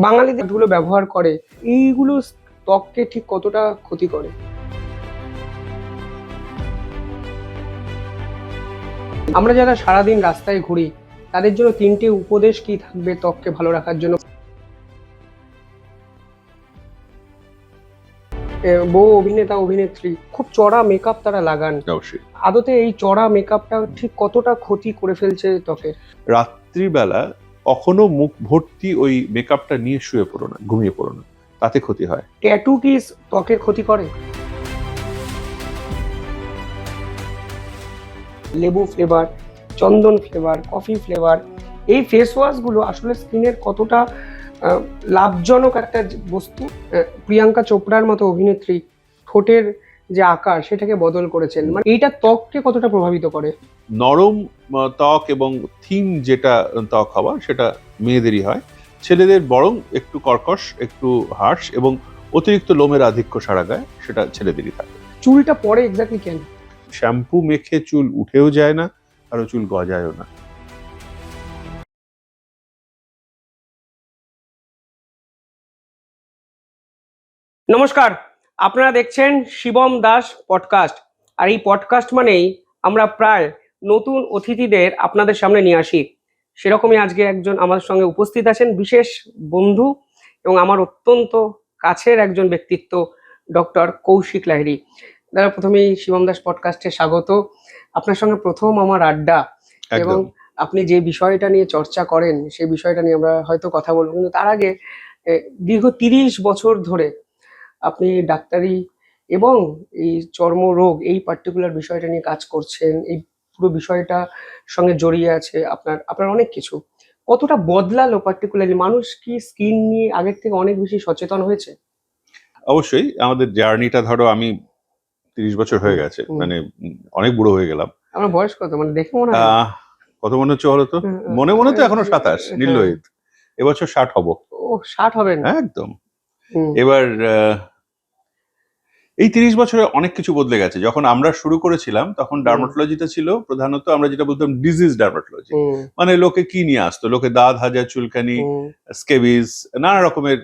বাঙালিদের যেগুলো ব্যবহার করে এইগুলো ত্বককে ঠিক কতটা ক্ষতি করে? আমরা যারা সারাদিন রাস্তায় ঘুরি তাদের জন্য 3টে উপদেশ কি থাকবে ত্বককে ভালো রাখার জন্য? বহু অভিনেতা অভিনেত্রী খুব চড়া মেকআপ তারা লাগান, অবশ্যই। আদতে এই চড়া মেকআপটা ঠিক কতটা ক্ষতি করে ফেলছে ত্বকের? রাত্রিবেলা কখনো মুখ ভর্তি ওই মেকআপটা নিয়ে শুয়ে পড়ো না, ঘুমিয়ে পড়ো না, তাতে ক্ষতি হয়। ট্যাটু কি ত্বকের ক্ষতি করে? লেবু ফ্লেভার, চন্দন ফ্লেভার, কফি ফ্লেভার, এই ফেস ওয়াশগুলো আসলে স্কিনের কতটা লাভজনক একটা বস্তু। প্রিয়াঙ্কা চোপড়ার মতো অভিনেত্রী ঠোঁটের যে আকার সেটাকে বদল করেছেন, মানে এইটা ত্বককে কতটা প্রভাবিত করে? নরম ত্বক এবং থিন যেটা ত্বক হওয়া সেটা মেয়েদেরই হয়, ছেলেদের বরং একটু কর্কশ, একটু হার্শ এবং অতিরিক্ত লোমের আধিক্য সারা গায়ে সেটা ছেলেদেরই থাকে। চুলটা পরে এক্স্যাক্টলি কেন? শ্যাম্পু মেখে চুল উঠেও যায় না, আরো চুল গজায়ও না। নমস্কার, আপনারা দেখছেন শিবম দাস পডকাস্ট। আর এই পডকাস্ট মানেই আমরা প্রায় নতুন অতিথিদের আপনাদের সামনে নিয়ে আসি। সেরকমই আজকে একজন আমার সঙ্গে উপস্থিত আছেন, বিশেষ বন্ধু এবং আমার অত্যন্ত কাছের একজন ব্যক্তিত্ব, ডক্টর কৌশিক লাহিড়ী। দাদা, প্রথমেই শিবম দাস পডকাস্টে স্বাগত। আপনার সঙ্গে প্রথম আমার আড্ডা, এবং আপনি যে বিষয়টা নিয়ে চর্চা করেন সেই বিষয়টা নিয়ে আমরা হয়তো কথা বলবো, কিন্তু তার আগে দীর্ঘ 30 বছর ধরে আপনি ডাক্তারি এবং এই চর্মরোগ এই পার্টিকুলার বিষয়টা নিয়ে কাজ করছেন। এই পুরো বিষয়টা সঙ্গে জড়িয়ে আছে আপনার অনেক কিছু। কতটা বদলালো পার্টিকুলারলি? মানুষ কি স্কিন নিয়ে আগের থেকে অনেক বেশি সচেতন হয়েছে? অবশ্যই আমাদের জার্নিটা, ধরো আমি 30 বছর হয়ে গেছে, মানে অনেক বুড়ো হয়ে গেলাম। আমার বয়স কত, মানে দেখে মনে হয়? কত মনে হচ্ছে বলো তো? মনে মনে তো এখনো 27, নির্লোহিত। এবছর 60 হব। ও, 60 হবেন? একদম। এবার এই 30 বছরে অনেক কিছু বদলে গেছে। যখন আমরা শুরু করেছিলাম তখন ডার্মাটোলজিটা ছিল প্রধানত, আমরা যেটা বলতাম ডিজিজ ডার্মাটোলজি। মানে লোকে কি নিয়ে আসতো, লোকে দাঁত, হাজা, চুলকানি, স্কেবিজ, নানা রকমের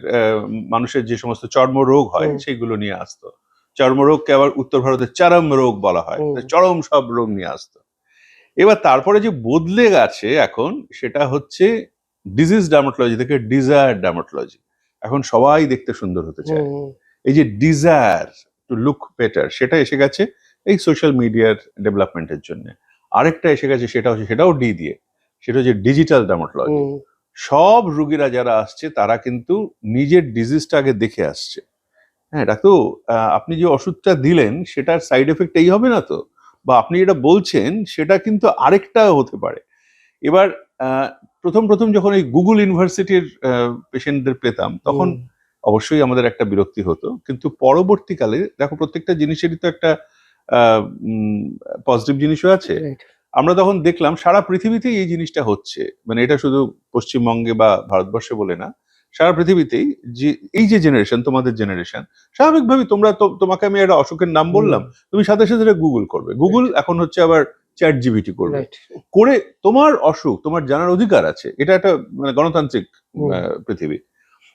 মানুষের যে সমস্ত চর্মরোগ হয় সেগুলো নিয়ে আসতো। চর্মরোগকে আবার উত্তর ভারতের চরম রোগ বলা হয়, চরম সব রোগ নিয়ে আসতো। এবার তারপরে যে বদলে গেছে এখন, সেটা হচ্ছে ডিজিজ ডার্মাটোলজি থেকে ডিজায়ার ডার্মাটোলজি। এখন সবাই দেখতে সুন্দর হতে চায়। এই যে ডিজায়ার টু লুক বেটার, সেটা এসে গেছে এই সোশ্যাল মিডিয়ার ডেভেলপমেন্টের জন্য। আরেকটা এসে গেছে, সেটা হচ্ছে, সেটাও ডি দিয়ে, সেটা হচ্ছে ডিজিটাল ডার্মাটোলজি। সব রোগীরা যারা আসছে তারা কিন্তু নিজের ডিজিজটা আগে দেখে আসছে। হ্যাঁ ডাক্তার, আপনি যে ওষুধটা দিলেন সেটার সাইড এফেক্ট এই হবে না তো, বা আপনি যেটা বলছেন সেটা কিন্তু আরেকটা হতে পারে। এবার প্রথম প্রথম যখন এই গুগল ইউনিভার্সিটির পেশেন্টদের পেতাম তখন অবশ্যই আমাদের একটা বিরক্তি হতো, কিন্তু পরবর্তীকালে দেখো প্রত্যেকটা জিনিসেরই তো একটা পজিটিভ জিনিসও আছে। আমরা তখন দেখলাম সারা পৃথিবীতেই এই জিনিসটা হচ্ছে, মানে এটা শুধু পশ্চিমবঙ্গে বা ভারতবর্ষে বলে না, সারা পৃথিবীতেই যে এই যে জেনারেশন, তোমাদের জেনারেশন, স্বাভাবিকভাবে তোমরা তো, তোমাকে আমি একটা অসুখের নাম বললাম, তুমি সাথে সাথে গুগল করবে। গুগল এখন হচ্ছে আবার চ্যাট জিপিটি করবে, করে তোমার অসুখ তোমার জানার অধিকার আছে। এটা একটা মানে গণতান্ত্রিক পৃথিবী।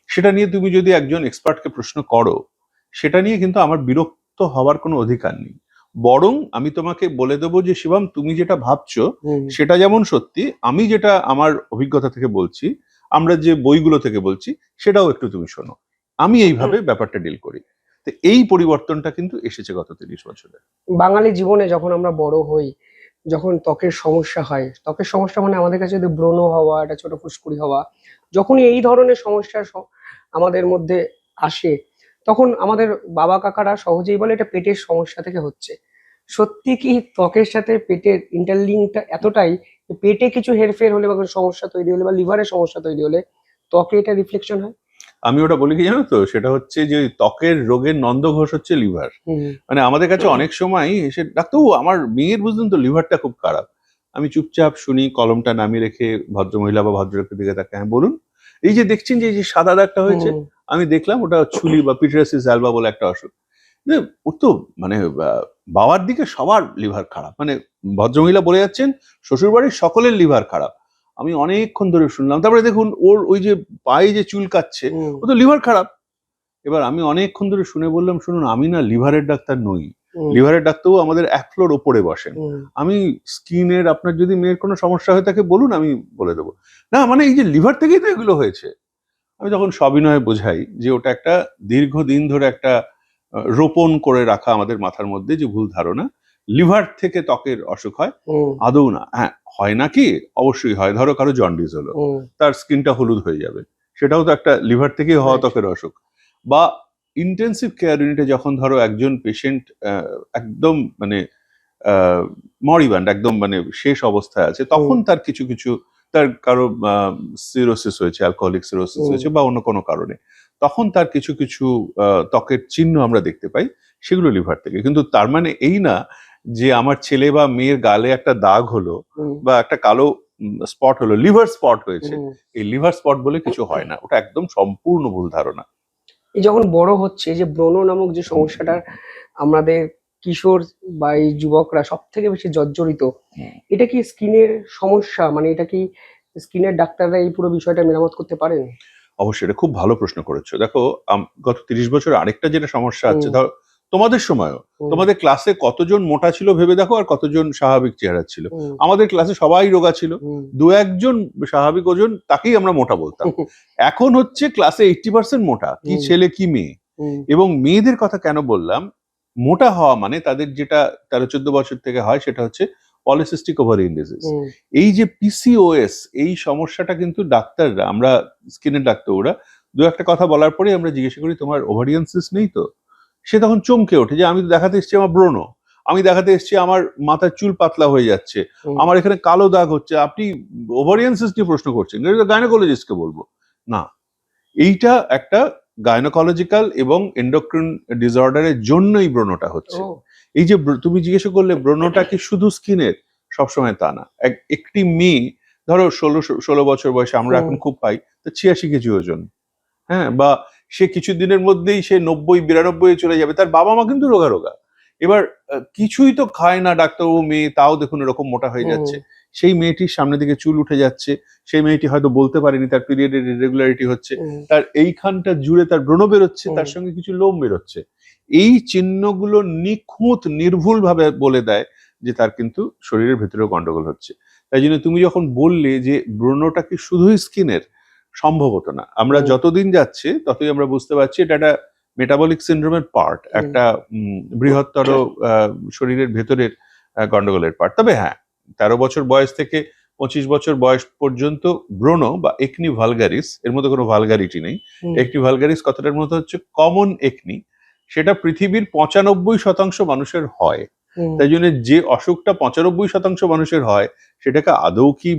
সেটা নিয়ে তুমি যদি একজন এক্সপার্টকে প্রশ্ন করো, সেটা নিয়ে কিন্তু আমার বিরক্ত হওয়ার কোনো অধিকার নেই। বরং আমি তোমাকে বলে দেবো যে শিবম, তুমি যেটা ভাবছো সেটা যেমন সত্যি, আমি যেটা আমার অভিজ্ঞতা থেকে বলছি, আমরা যে বইগুলো থেকে বলছি, সেটাও একটু তুমি শোনো। আমি এইভাবে ব্যাপারটা ডিল করি। তো এই পরিবর্তনটা কিন্তু এসেছে গত 30 বছরে। বাঙালি জীবনে যখন আমরা বড় হই, যখন ত্বকের সমস্যা হয়, ত্বকের সমস্যা মানে আমাদের কাছে যদি ব্রণ হওয়া, একটা ছোট ফুসকুড়ি হওয়া, যখনই এই ধরনের সমস্যা আমাদের মধ্যে আসে, তখন আমাদের বাবা কাকারা সহজেই বলে এটা পেটের সমস্যা থেকে হচ্ছে। সত্যি কি ত্বকের সাথে পেটের ইন্টারলিঙ্কটা এতটাই, পেটে কিছু হেরফের হলে বা কোনো সমস্যা তৈরি হলে বা লিভারের সমস্যা তৈরি হলে ত্বকে এটা রিফ্লেকশন হয়? আমি ওটা বলি কি জানো তো, সেটা হচ্ছে যে ত্বকের রোগের নন্দঘোষ হচ্ছে লিভার। মানে আমাদের কাছে অনেক সময় এসে ডাক্তার, আমার মেয়ের বুঝলেন তো লিভারটা খুব খারাপ। আমি চুপচাপ শুনি, কলমটা নামিয়ে রেখে ভদ্রমহিলা বা ভদ্রলোকের দিকে তাকে, হ্যাঁ বলুন। এই যে দেখছেন যে এই যে সাদা দাগটা হয়েছে, আমি দেখলাম ওটা ছুলি বা পিটারাসিস অ্যালবা বলে একটা অসুখ। ওর তো মানে বাবার দিকে সবার লিভার খারাপ, মানে ভদ্রমহিলা বলে যাচ্ছেন শ্বশুর বাড়ির সকলের লিভার খারাপ। আমি অনেকক্ষণ ধরে শুনলাম। তারপরে দেখুন ওর ওই যে পায়ে যে চুল কাচ্ছে, ও তো লিভার খারাপ। এবার আমি অনেকক্ষণ ধরে শুনে বললাম, শুনুন আমি না লিভারের ডাক্তার নই, লিভারের ডাক্তারও আমাদের এক ফ্লোর ওপরে বসেন, আমি স্কিনের, আপনার যদি মেয়ের কোনো সমস্যা হয়ে থাকে বলুন, আমি বলে দেবো। না মানে এই যে লিভার থেকেই তো এগুলো হয়েছে। আমি তখন সবিনয়ে বোঝাই যে ওটা একটা দীর্ঘদিন ধরে একটা রোপণ করে রাখা আমাদের মাথার মধ্যে যে ভুল ধারণা, লিভার থেকে ত্বকের অসুখ হয়, আদৌ না। হ্যাঁ, হয় নাকি? অবশ্যই হয়। ধরো কারো জন্ডিস হলো, তার স্কিনটা হলুদ হয়ে যাবে, সেটাও তো একটা লিভার থেকেই হওয়া ত্বকের অসুখ। বা ইন্টেন্সিভ কেয়ার ইউনিটে যখন ধরো একজন পেশেন্ট একদম মানে মরিবান্ড, একদম মানে শেষ অবস্থায় আছে, তখন তার কিছু কিছু, তার কারো সিরোসিস হয়েছে, অ্যালকোহলিক সিরোসিস হয়েছে বা অন্য কোনো কারণে, তখন তার কিছু কিছু ত্বকের চিহ্ন আমরা দেখতে পাই, সেগুলো লিভার থেকে। কিন্তু তার মানে এই না যে আমার ছেলে বা মেয়ের গালে একটা দাগ হলো বা একটা কালো স্পট হলো, লিভার স্পট হয়েছে, এই লিভার স্পট বলে কিছু হয় না। ওটা একদম সম্পূর্ণ ভুল ধারণা। এই যখন বড় হচ্ছে, যে ব্রণ নামক যে সমস্যাটা আমাদের কিশোর বা এই যুবকরা সব থেকে বেশি জর্জরিত, এটা কি স্কিনের সমস্যা? মানে এটা কি স্কিনের ডাক্তাররা এই পুরো বিষয়টা মেরামত করতে পারেন? অবশ্যই, এটা খুব ভালো প্রশ্ন করেছো। দেখো গত 30 বছর আরেকটা যেটা সমস্যা আছে, ধর তোমাদের সময়ও তোমাদের ক্লাসে কতজন মোটা ছিল ভেবে দেখো, আর কতজন স্বাভাবিক চেহারা ছিল। আমাদের ক্লাসে সবাই রোগা ছিল, দু একজন স্বাভাবিক ওজন, তাকেই আমরা মোটা বলতাম। এখন হচ্ছে ক্লাসে 80% মোটা, কি ছেলে কি মেয়ে। এবং মেয়েদের কথা কেন বললাম, মোটা হওয়া মানে তাদের যেটা 13-14 বছর থেকে হয়, সেটা হচ্ছে পলিসিস্টিক ওভারিয়ান ডিজিজ। এই যে পিসিওএস, এই সমস্যাটা কিন্তু ডাক্তাররা, আমরা স্কিনের ডাক্তার, ওরা দু একটা কথা বলার পরে আমরা জিজ্ঞাসা করি তোমার ওভারিয়ান সিস্ট নেই তো? সে তখন চমকে ওঠে যে আমি তো দেখাতে এসেছি আমার ব্রণ, আমি দেখাতে এসেছি আমার মাথার চুল পাতলা হয়ে যাচ্ছে, আমার এখানে কালো দাগ হচ্ছে, আপনি ওভারিয়ান সিস্ট নিয়ে প্রশ্ন করছেন, গাইনোকোলজিস্টকে বলবো। না, এইটা একটা গাইনোকোলজিক্যাল এবং এন্ডোক্রিন ডিসঅর্ডারের জন্যই ব্রণটা হচ্ছে। এই যে তুমি জিজ্ঞাসা করলে ব্রণটা কি শুধু স্কিনের, সবসময় তা না। একটি মেয়ে ধরো 16 বছর বয়সে, আমরা এখন খুব পাই, তো 86 কেজি ওজন, হ্যাঁ, বা সে কিছু দিনের মধ্যেই সে 90-92 চলে যাবে, তার বাবা মা কিন্তু রোগা রোগা। এবার কিছুই তো খায় না ডাক্তারবাবু, মেয়ে তাও দেখুন এরকম মোটা হয়ে যাচ্ছে। সেই মেয়েটির সামনে দিকে চুল উঠে যাচ্ছে, সেই মেয়েটি হয়তো বলতে পারেনি তার পিরিয়ডের ইরেগুলারিটি হচ্ছে, তার এইখানটা জুড়ে তার ব্রণ বেরোচ্ছে, তার সঙ্গে কিছু লোম বেরোচ্ছে। এই চিহ্নগুলো নিখুঁত নির্ভুল ভাবে বলে দেয় যে তার কিন্তু শরীরের ভেতরেও গন্ডগোল হচ্ছে। তাই জন্য তুমি যখন বললে যে ব্রণটা কি শুধুই স্কিনের, সম্ভবত না। আমরা যতদিন যাচ্ছে ততই আমরা বুঝতে পারছি এটা একটা মেটাবলিক সিন্ড্রোমের পার্ট, একটা বৃহত্তর শরীরের ভেতরের গন্ডগোলের পার্ট। তবে হ্যাঁ, 13 বছর বয়স থেকে 25 বছর বয়স পর্যন্ত ব্রণ বা একনি ভালগারিস, এর মধ্যে কোনো ভালগারিটি নেই। একনি ভালগারিস কথাটার মধ্যে হচ্ছে কমন একনি, সেটা পৃথিবীর 95% মানুষের হয়। তাই জন্য যে অসুখটা 95% মানুষের হয়, সেটাকে আদৌ কি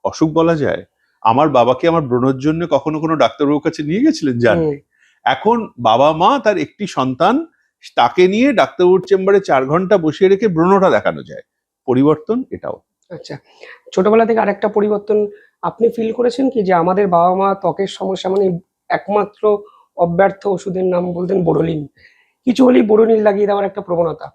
অসুখ বলা যায়? আমার বাবাকে আমার ব্রণের জন্য কখনো কোনো ডাক্তারবাবুর কাছে নিয়ে গেছিলেন? জাননি। এখন বাবা মা তার একটি সন্তান, তাকে নিয়ে ডাক্তারবাবুর চেম্বারে 4 ঘন্টা বসিয়ে রেখে ব্রণটা দেখানো যায়। পরিবর্তন এটাও। আচ্ছা, ছোটবেলা থেকে আরেকটা পরিবর্তন আপনি ফিল করেছেন কি, যে আমাদের বাবা মা ত্বকের সমস্যা মানে একমাত্র অব্যর্থ ওষুধের নাম বলতেন বোরোলিন, কিছু হলেই বোরোলিন লাগিয়ে দেওয়ার একটা প্রবণতা।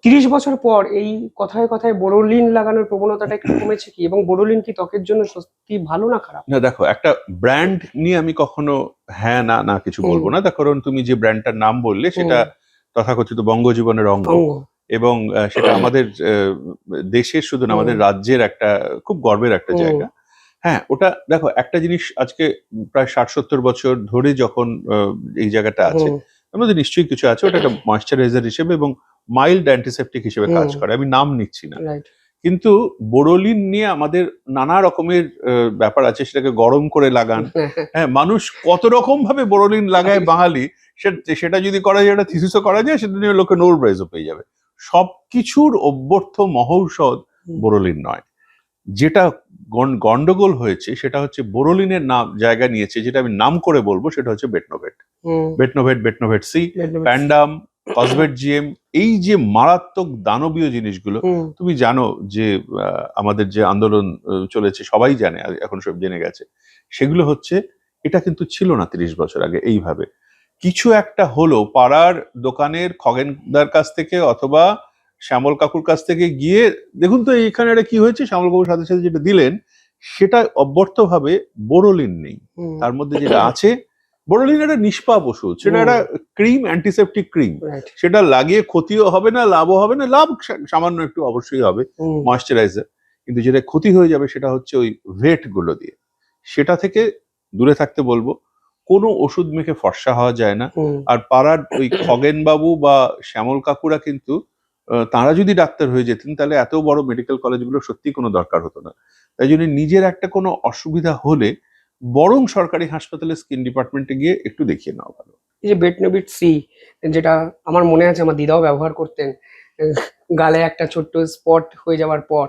30 বছর পর এই কথায় কথায় বোরোলিন লাগানোর প্রবণতাটা একটু কমেছে কি, এবং বোরোলিন কি ত্বকের জন্য সত্যি ভালো না খারাপ? না দেখো, একটা ব্র্যান্ড নিয়ে আমি কখনো হ্যাঁ না না কিছু বলবো না, তার কারণ তুমি যে ব্র্যান্ডটার নাম বললে সেটা তথাকথিত বঙ্গজীবনের অঙ্গ, এবং সেটা আমাদের দেশের শুধু না, আমাদের রাজ্যের একটা খুব গর্বের একটা জায়গা। হ্যাঁ, ওটা দেখো, একটা জিনিস আজকে প্রায় 60-70 বছর ধরে যখন এই জায়গাটা আছে, তার মধ্যে নিশ্চয়ই কিছু আছে। ওটা একটা ময়েশ্চারাইজার হিসেবে এবং মাইল্ড অ্যান্টিসেপ্টিক হিসেবে কাজ করে, আমি নাম নিচ্ছি না। কিন্তু বোরোলিন নিয়ে আমাদের নানা রকমের ব্যাপার আছে, সেটাকে গরম করে লাগান। হ্যাঁ, মানুষ কত রকম ভাবে বোরোলিন লাগায় বাঙালি, সেটা যদি করা যায়, একটা থিসিসও করা যায়, সেটা নিয়ে লোকে নোবেল প্রাইজও পেয়ে যাবে। সবকিছুর অভ্যর্থ মহৌষধ বোরোলিন নয়। যেটা গন্ডগোল হয়েছে সেটা হচ্ছে বোরোলিনের নাম জায়গা নিয়েছে, যেটা আমি নাম করে বলবো, সেটা হচ্ছে Betnovate. Betnovate C, প্যান্ডাম, Cosvate GM, এই যে মারাত্মক দানবীয় জিনিসগুলো, তুমি জানো যে আমাদের যে আন্দোলন চলেছে, সবাই জানে, এখন সব জেনে গেছে, সেগুলো হচ্ছে, এটা কিন্তু ছিল না 30 বছর আগে এইভাবে। কিছু একটা হলো পাড়ার দোকানের খগেনদার কাছ থেকে অথবা শ্যামল কাকুর কাছ থেকে গিয়ে, দেখুন তো এইখানে এটা কি হয়েছে, শ্যামল কাকুর সাথে সাথে যেটা দিলেন, সেটা অব্যর্থভাবে বোরোলিন নেই। তার মধ্যে যেটা আছে, বোরোলিন একটা নিষ্পাপ ওষুধ, সেটা একটা ক্রিম, অ্যান্টিসেপটিক ক্রিম। সেটা লাগিয়ে ক্ষতিও হবে না, লাভও হবে না। লাভ সামান্য একটু অবশ্যই হবে, ময়েশ্চারাইজার। কিন্তু যেটা ক্ষতি হয়ে যাবে সেটা হচ্ছে ওই ভেট গুলো দিয়ে। সেটা থেকে দূরে থাকতে বলবো। কোনো ওষুধ মেখে ফর্সা হওয়া যায় না। আর পাড়ার ওই খগেন বাবু বা শ্যামল কাকুরা কিন্তু তারা যদি ডাক্তার হয়ে যেতেন তাহলে এত বড় মেডিকেল কলেজগুলো সত্যি কোনো দরকার হতো না। তাই জন্য নিজের একটা কোনো অসুবিধা হলে বরং সরকারি হাসপাতালে স্কিন ডিপার্টমেন্টে গিয়ে একটু দেখিয়ে নেওয়া ভালো। এই যে বেটনোভিট সি, যেটা আমার মনে আছে আমার দিদাও ব্যবহার করতেন গালে একটা ছোট্ট স্পট হয়ে যাওয়ার পর,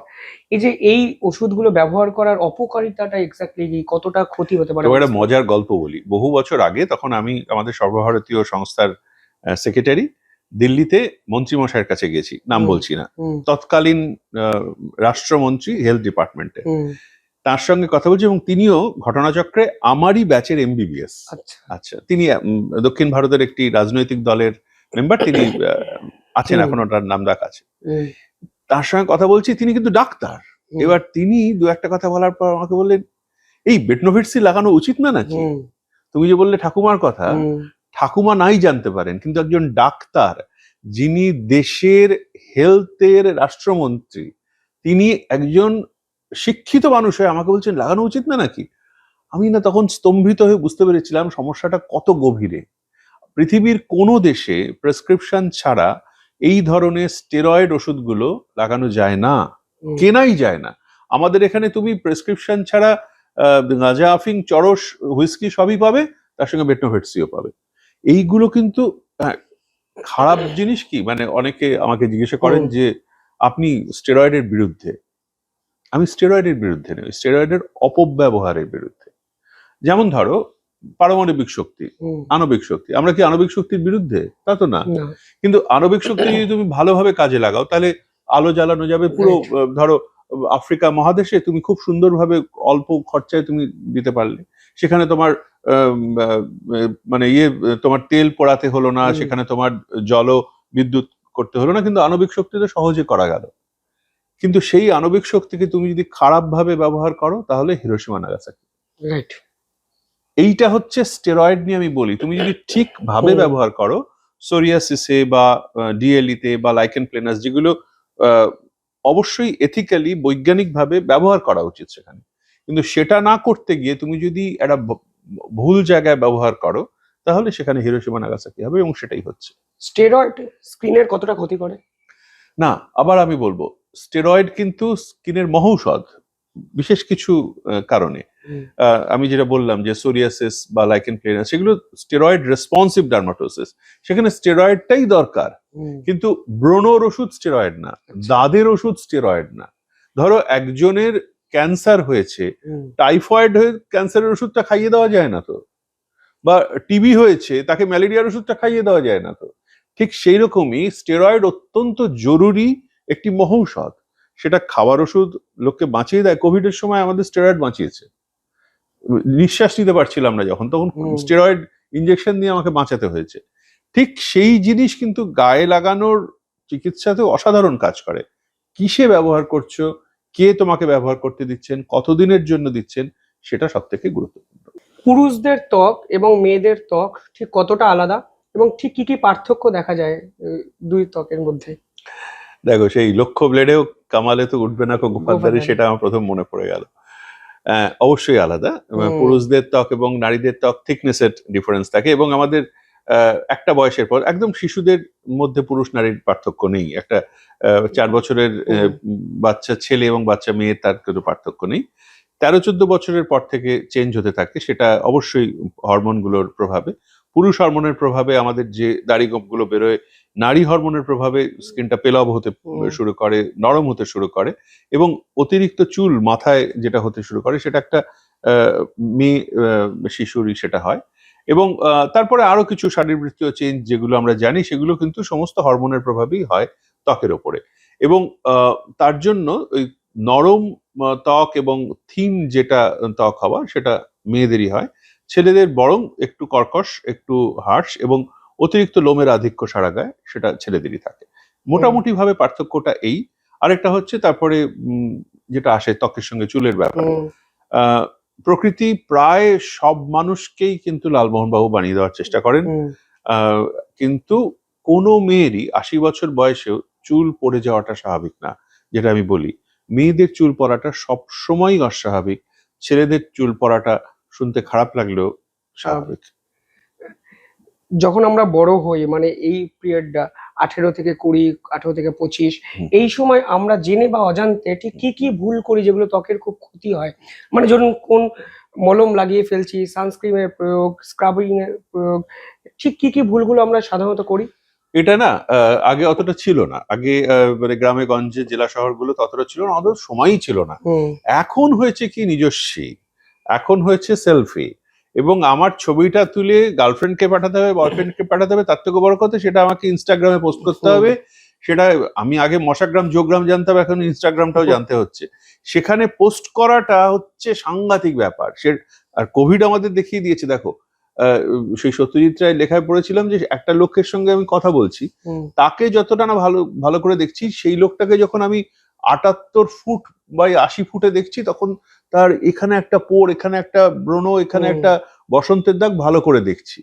এই যে এই ওষুধগুলো ব্যবহার করার অপকারিতাটা এক্স্যাক্টলি কি, কতটা ক্ষতি হতে পারে? একটা মজার গল্প বলি। বহু বছর আগে, তখন আমি আমাদের সর্বভারতীয় সংস্থার সেক্রেটারি, দিল্লিতে মন্ত্রীমশাইয়ের কাছে গেছি, নাম বলছি না, তৎকালীন রাষ্ট্রমন্ত্রী হেলথ ডিপার্টমেন্টে। তার সঙ্গে কথা বলছি এবং তিনিও ঘটনাচক্রে আমারই ব্যাচের এমবিবিএস। আচ্ছা, তিনি দক্ষিণ ভারতের একটি রাজনৈতিক দলের মেম্বার, তিনি আছেন এখনো, তার নাম ডাক আছে। তার সঙ্গে কথা বলছি, তিনি কিন্তু ডাক্তার। এবার তিনি দু একটা কথা বলার পর আমাকে বললেন, এই বেটনোভিট সি লাগানো উচিত না নাকি? তুমি যে বললে ঠাকুমার কথা, ঠাকুমা নাই জানতে পারেন, কিন্তু একজন ডাক্তার যিনি দেশের হেলথের রাষ্ট্রমন্ত্রী, তিনি একজন শিক্ষিত মানুষ হয়ে আমাকে বলছেন লাগানো উচিত না নাকি? আমি না তখন স্তম্ভিত হয়ে বুঝতে পেরেছিলাম সমস্যাটা কত গভীরে। পৃথিবীর কোনো দেশে প্রেসক্রিপশন ছাড়া এই ধরনের স্টেরয়েড ওষুধগুলো লাগানো যায় না, কেনাই যায় না। আমাদের এখানে তুমি প্রেসক্রিপশন ছাড়া গাঁজা, আফিং, চরস, হুইস্কি সবই পাবে, তার সঙ্গে বেটনোভিট সিও পাবে। এইগুলো কিন্তু খারাপ জিনিস কি, মানে অনেকে আমাকে জিজ্ঞাসা করেন যে আপনি স্টেরয়েডের বিরুদ্ধে। আমি স্টেরয়েডের বিরুদ্ধে নই, স্টেরয়েডের অপব্যবহারের বিরুদ্ধে। যেমন ধরো পারমাণবিক শক্তি, আণবিক শক্তি, আমরা কি আণবিক শক্তির বিরুদ্ধে? তা তো না। কিন্তু আণবিক শক্তি যদি তুমি ভালোভাবে কাজে লাগাও তাহলে আলো জ্বালানো যাবে পুরো। ধরো আফ্রিকা মহাদেশে তুমি খুব সুন্দরভাবে অল্প খরচায় তুমি দিতে পারলে, সেখানে তোমার মানে তোমার তেল পোড়াতে হলো না, সেখানে তোমার জল বিদ্যুৎ করতে হলো না, কিন্তু আণবিক শক্তি তো সহজে করা গেল। কিন্তু সেই আণবিক শক্তিকে তুমি যদি খারাপ ভাবে ব্যবহার করো তাহলে হিরোশিমা নাগাসাকি। এইটা হচ্ছে স্টেরয়েড নিয়ে আমি বলি। তুমি যদি ঠিক ভাবে ব্যবহার করো, সোরিয়াসিসে বা ডিএলইতে বা লাইকেন প্লেনাস, যেগুলো অবশ্যই এথিক্যালি বৈজ্ঞানিক ভাবে ব্যবহার করা উচিত সেখানে, কিন্তু সেটা না করতে গিয়ে তুমি যদি একটা ভুল জায়গায় ব্যবহার করো তাহলে সেখানে হিরোশিমা নাগাসাকি হবে, এবং সেটাই হচ্ছে। স্টেরয়েড স্কিনের কতটা ক্ষতি করে? না, আবার আমি বলবো, স্টেরয়েড কিন্তু স্কিনের মহৌষধ বিশেষ কিছু কারণে। আমি যেটা বললাম যে সোরিয়াসিস বা লাইকেন প্লেনাস, সেগুলো স্টেরয়েড রেসপন্সিভ ডার্মাটোসিস, সেখানে স্টেরয়েডটাই দরকার। কিন্তু ব্রণর ওষুধ স্টেরয়েড না, দাঁতের ওষুধ স্টেরয়েড না। ধরো একজনের ক্যান্সার হয়েছে, টাইফয়েড হয়ে ক্যান্সারের ওষুধটা খাইয়ে দেওয়া যায় না তো, বা টিবি হয়েছে তাকে ম্যালেরিয়ার ওষুধটা খাইয়ে দেওয়া যায় না তো। ঠিক সেই রকমই স্টেরয়েড অত্যন্ত জরুরি একটি মহৌষধ। সেটা খাওয়ার ওষুধ লোককে বাঁচিয়ে দেয়। কোভিডের সময় আমাদের স্টেরয়েড বাঁচিয়েছে, নিঃশ্বাস নিতে পারছিলাম না যখন, তখন স্টেরয়েড ইনজেকশন দিয়ে আমাকে বাঁচাতে হয়েছে। ঠিক সেই জিনিস কিন্তু গায়ে লাগানোর চিকিৎসাতেও অসাধারণ কাজ করে। কিসে ব্যবহার করছো, কে তোমাকে ব্যবহার করতে দিচ্ছেন, কতদিনের জন্য দিচ্ছেন, সেটা সব থেকে গুরুত্বপূর্ণ। পুরুষদের ত্বক এবং মেয়েদের ত্বক ঠিক কতটা আলাদা, এবং ঠিক কি কি পার্থক্য দেখা যায় দুই ত্বকের মধ্যে? দেখো, সেই লক্ষ্য ব্লেডেও কামালে তো উঠবে না গোপালদারি, সেটা আমার প্রথম মনে পড়ে গেল। অবশ্যই আলাদা। পুরুষদের ত্বক এবং নারীদের ত্বক থিকনেসের ডিফারেন্স থাকে, এবং আমাদের একটা বয়সের পর একদম শিশুদের মধ্যে পুরুষ নারীর পার্থক্য নেই। একটা 4 বছরের বাচ্চা ছেলে এবং বাচ্চা মেয়ে, তার কোনো পার্থক্য নেই। 13-14 বছরের পর থেকে চেঞ্জ হতে থাকে, সেটা অবশ্যই হরমোনগুলোর প্রভাবে। পুরুষ হরমোনের প্রভাবে আমাদের যে দাড়ি গোঁফগুলো বেরোয়, নারী হরমোনের প্রভাবে স্কিনটা পেলব হতে শুরু করে, নরম হতে শুরু করে, এবং অতিরিক্ত চুল মাথায় যেটা হতে শুরু করে, সেটা একটা মেয়ে শিশুরই সেটা হয়। এবং তারপরে আরো কিছু শারীরবৃত্তীয় চেঞ্জ যেগুলো আমরা জানি, সেগুলো কিন্তু সমস্ত হরমোনের প্রভাবেই হয় ত্বকের ওপরে। এবং তার জন্য ওই নরম ত্বক এবং থিন যেটা ত্বক হওয়া, সেটা মেয়েদেরই হয়। ছেলেদের বরং একটু কর্কশ, একটু হার্শ এবং অতিরিক্ত লোমের আধিক্য সারা গায়ে, সেটা ছেলেদেরই থাকে। মোটামুটি ভাবে পার্থক্যটা এই। আরেকটা হচ্ছে তারপরে যেটা আসে ত্বকের সঙ্গে চুলের ব্যাপারে, হুম, প্রকৃতি প্রায় সব মানুষকেই কিন্তু লালমোহন বাবু বানিয়ে দেওয়ার চেষ্টা করেন। হুম, আহ, কিন্তু কোনো মেয়েরই 80 বছর বয়সেও চুল পড়ে যাওয়াটা স্বাভাবিক না, যেটা আমি বলি। মেয়েদের চুল পড়াটা সবসময়ই অস্বাভাবিক, ছেলেদের চুল পড়াটা শুনতে খারাপ লাগলেও স্বাভাবিক। স্বাভাবিক। যখন আমরা বড় হই মানে এই পিরিয়ডটা 18 থেকে 20, 18 থেকে 25, হুম। এই সময় আমরা জেনে বা অজান্তে ঠিক কি কি ভুল করি যেগুলো ত্বকের খুব ক্ষতি হয়? মানে ধরুন কোন মলম লাগিয়ে ফেলছি, সানস্ক্রিনের প্রয়োগ, স্ক্রাবিং এর প্রয়োগ, ঠিক কি কি ভুলগুলো আমরা সাধারণত করি? এটা না আগে অতটা ছিল না। আগে মানে গ্রামে গঞ্জে জেলা শহরগুলো ততটা ছিল না, অত সময়ই ছিল না। হুম, এখন হয়েছে কি নিজস্বী, এখন হয়েছে সেলফি, এবং আমার ছবিটা তুলে গার্লফ্রেন্ডকে পাঠাতে হবে, বয়ফ্রেন্ডকে পাঠাতে হবে, তার থেকে বড় কথা সেটা আমাকে ইনস্টাগ্রামে পোস্ট করতে হুম, হবে। সেটা আমি আগে মশাগ্রাম যোগগ্রাম জানতাম, এখন ইনস্টাগ্রামটাও জানতে হচ্ছে। সেখানে পোস্ট করাটা হচ্ছে সাংঘাতিক ব্যাপার। আর কোভিড আমাদের দেখিয়ে দিয়েছে, দেখো আহ, সেই সত্যজিৎ রায়ের লেখায় পড়েছিলাম যে একটা লোকের সঙ্গে আমি কথা বলছি, হুম, তাকে যতটা না ভালো ভালো করে দেখছি, সেই লোকটাকে যখন আমি 78 ফুট বাই 80 ফুটে দেখছি, তখন তার এখানে একটা পোর, এখানে একটা ব্রণ, এখানে হুম, একটা বসন্তের দাগ ভালো করে দেখছি।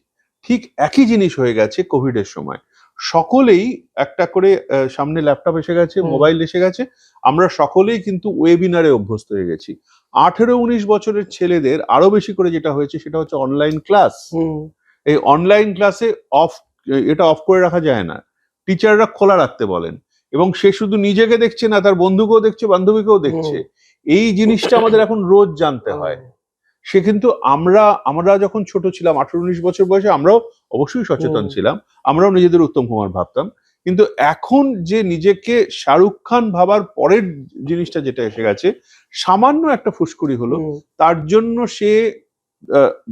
ঠিক একই জিনিস হয়ে গেছে কোভিড এর সময়। সকলেই একটা করে সামনে ল্যাপটপ এসে গেছে, হুম, মোবাইল এসে গেছে, আমরা সকলেই কিন্তু ওয়েবিনারে অভ্যস্ত হয়ে গেছি। 18-19 বছরের ছেলেদের আরো বেশি করে যেটা হয়েছে সেটা হচ্ছে অনলাইন ক্লাস। হুম, এই অনলাইন ক্লাসে অফ, এটা অফ করে রাখা যায় না, টিচাররা খোলা রাখতে বলেন, এবং সে শুধু নিজেকে দেখছে না, তার বন্ধুকেও দেখছে, বান্ধবীকেও দেখছে। হুম, এই জিনিসটা আমাদের এখন রোজ জানতে হয়। হুম, সে কিন্তু আমরা আমরা যখন ছোট ছিলাম 18-19 বছর বয়সে, আমরাও অবশ্যই সচেতন হুম, ছিলাম, আমরাও নিজেদের উত্তম কুমার ভাবতাম। কিন্তু এখন যে নিজেকে শাহরুখ খান ভাবার পরের জিনিসটা যেটা এসে গেছে, সামান্য একটা ফুসকুড়ি হলো, হুম, তার জন্য সে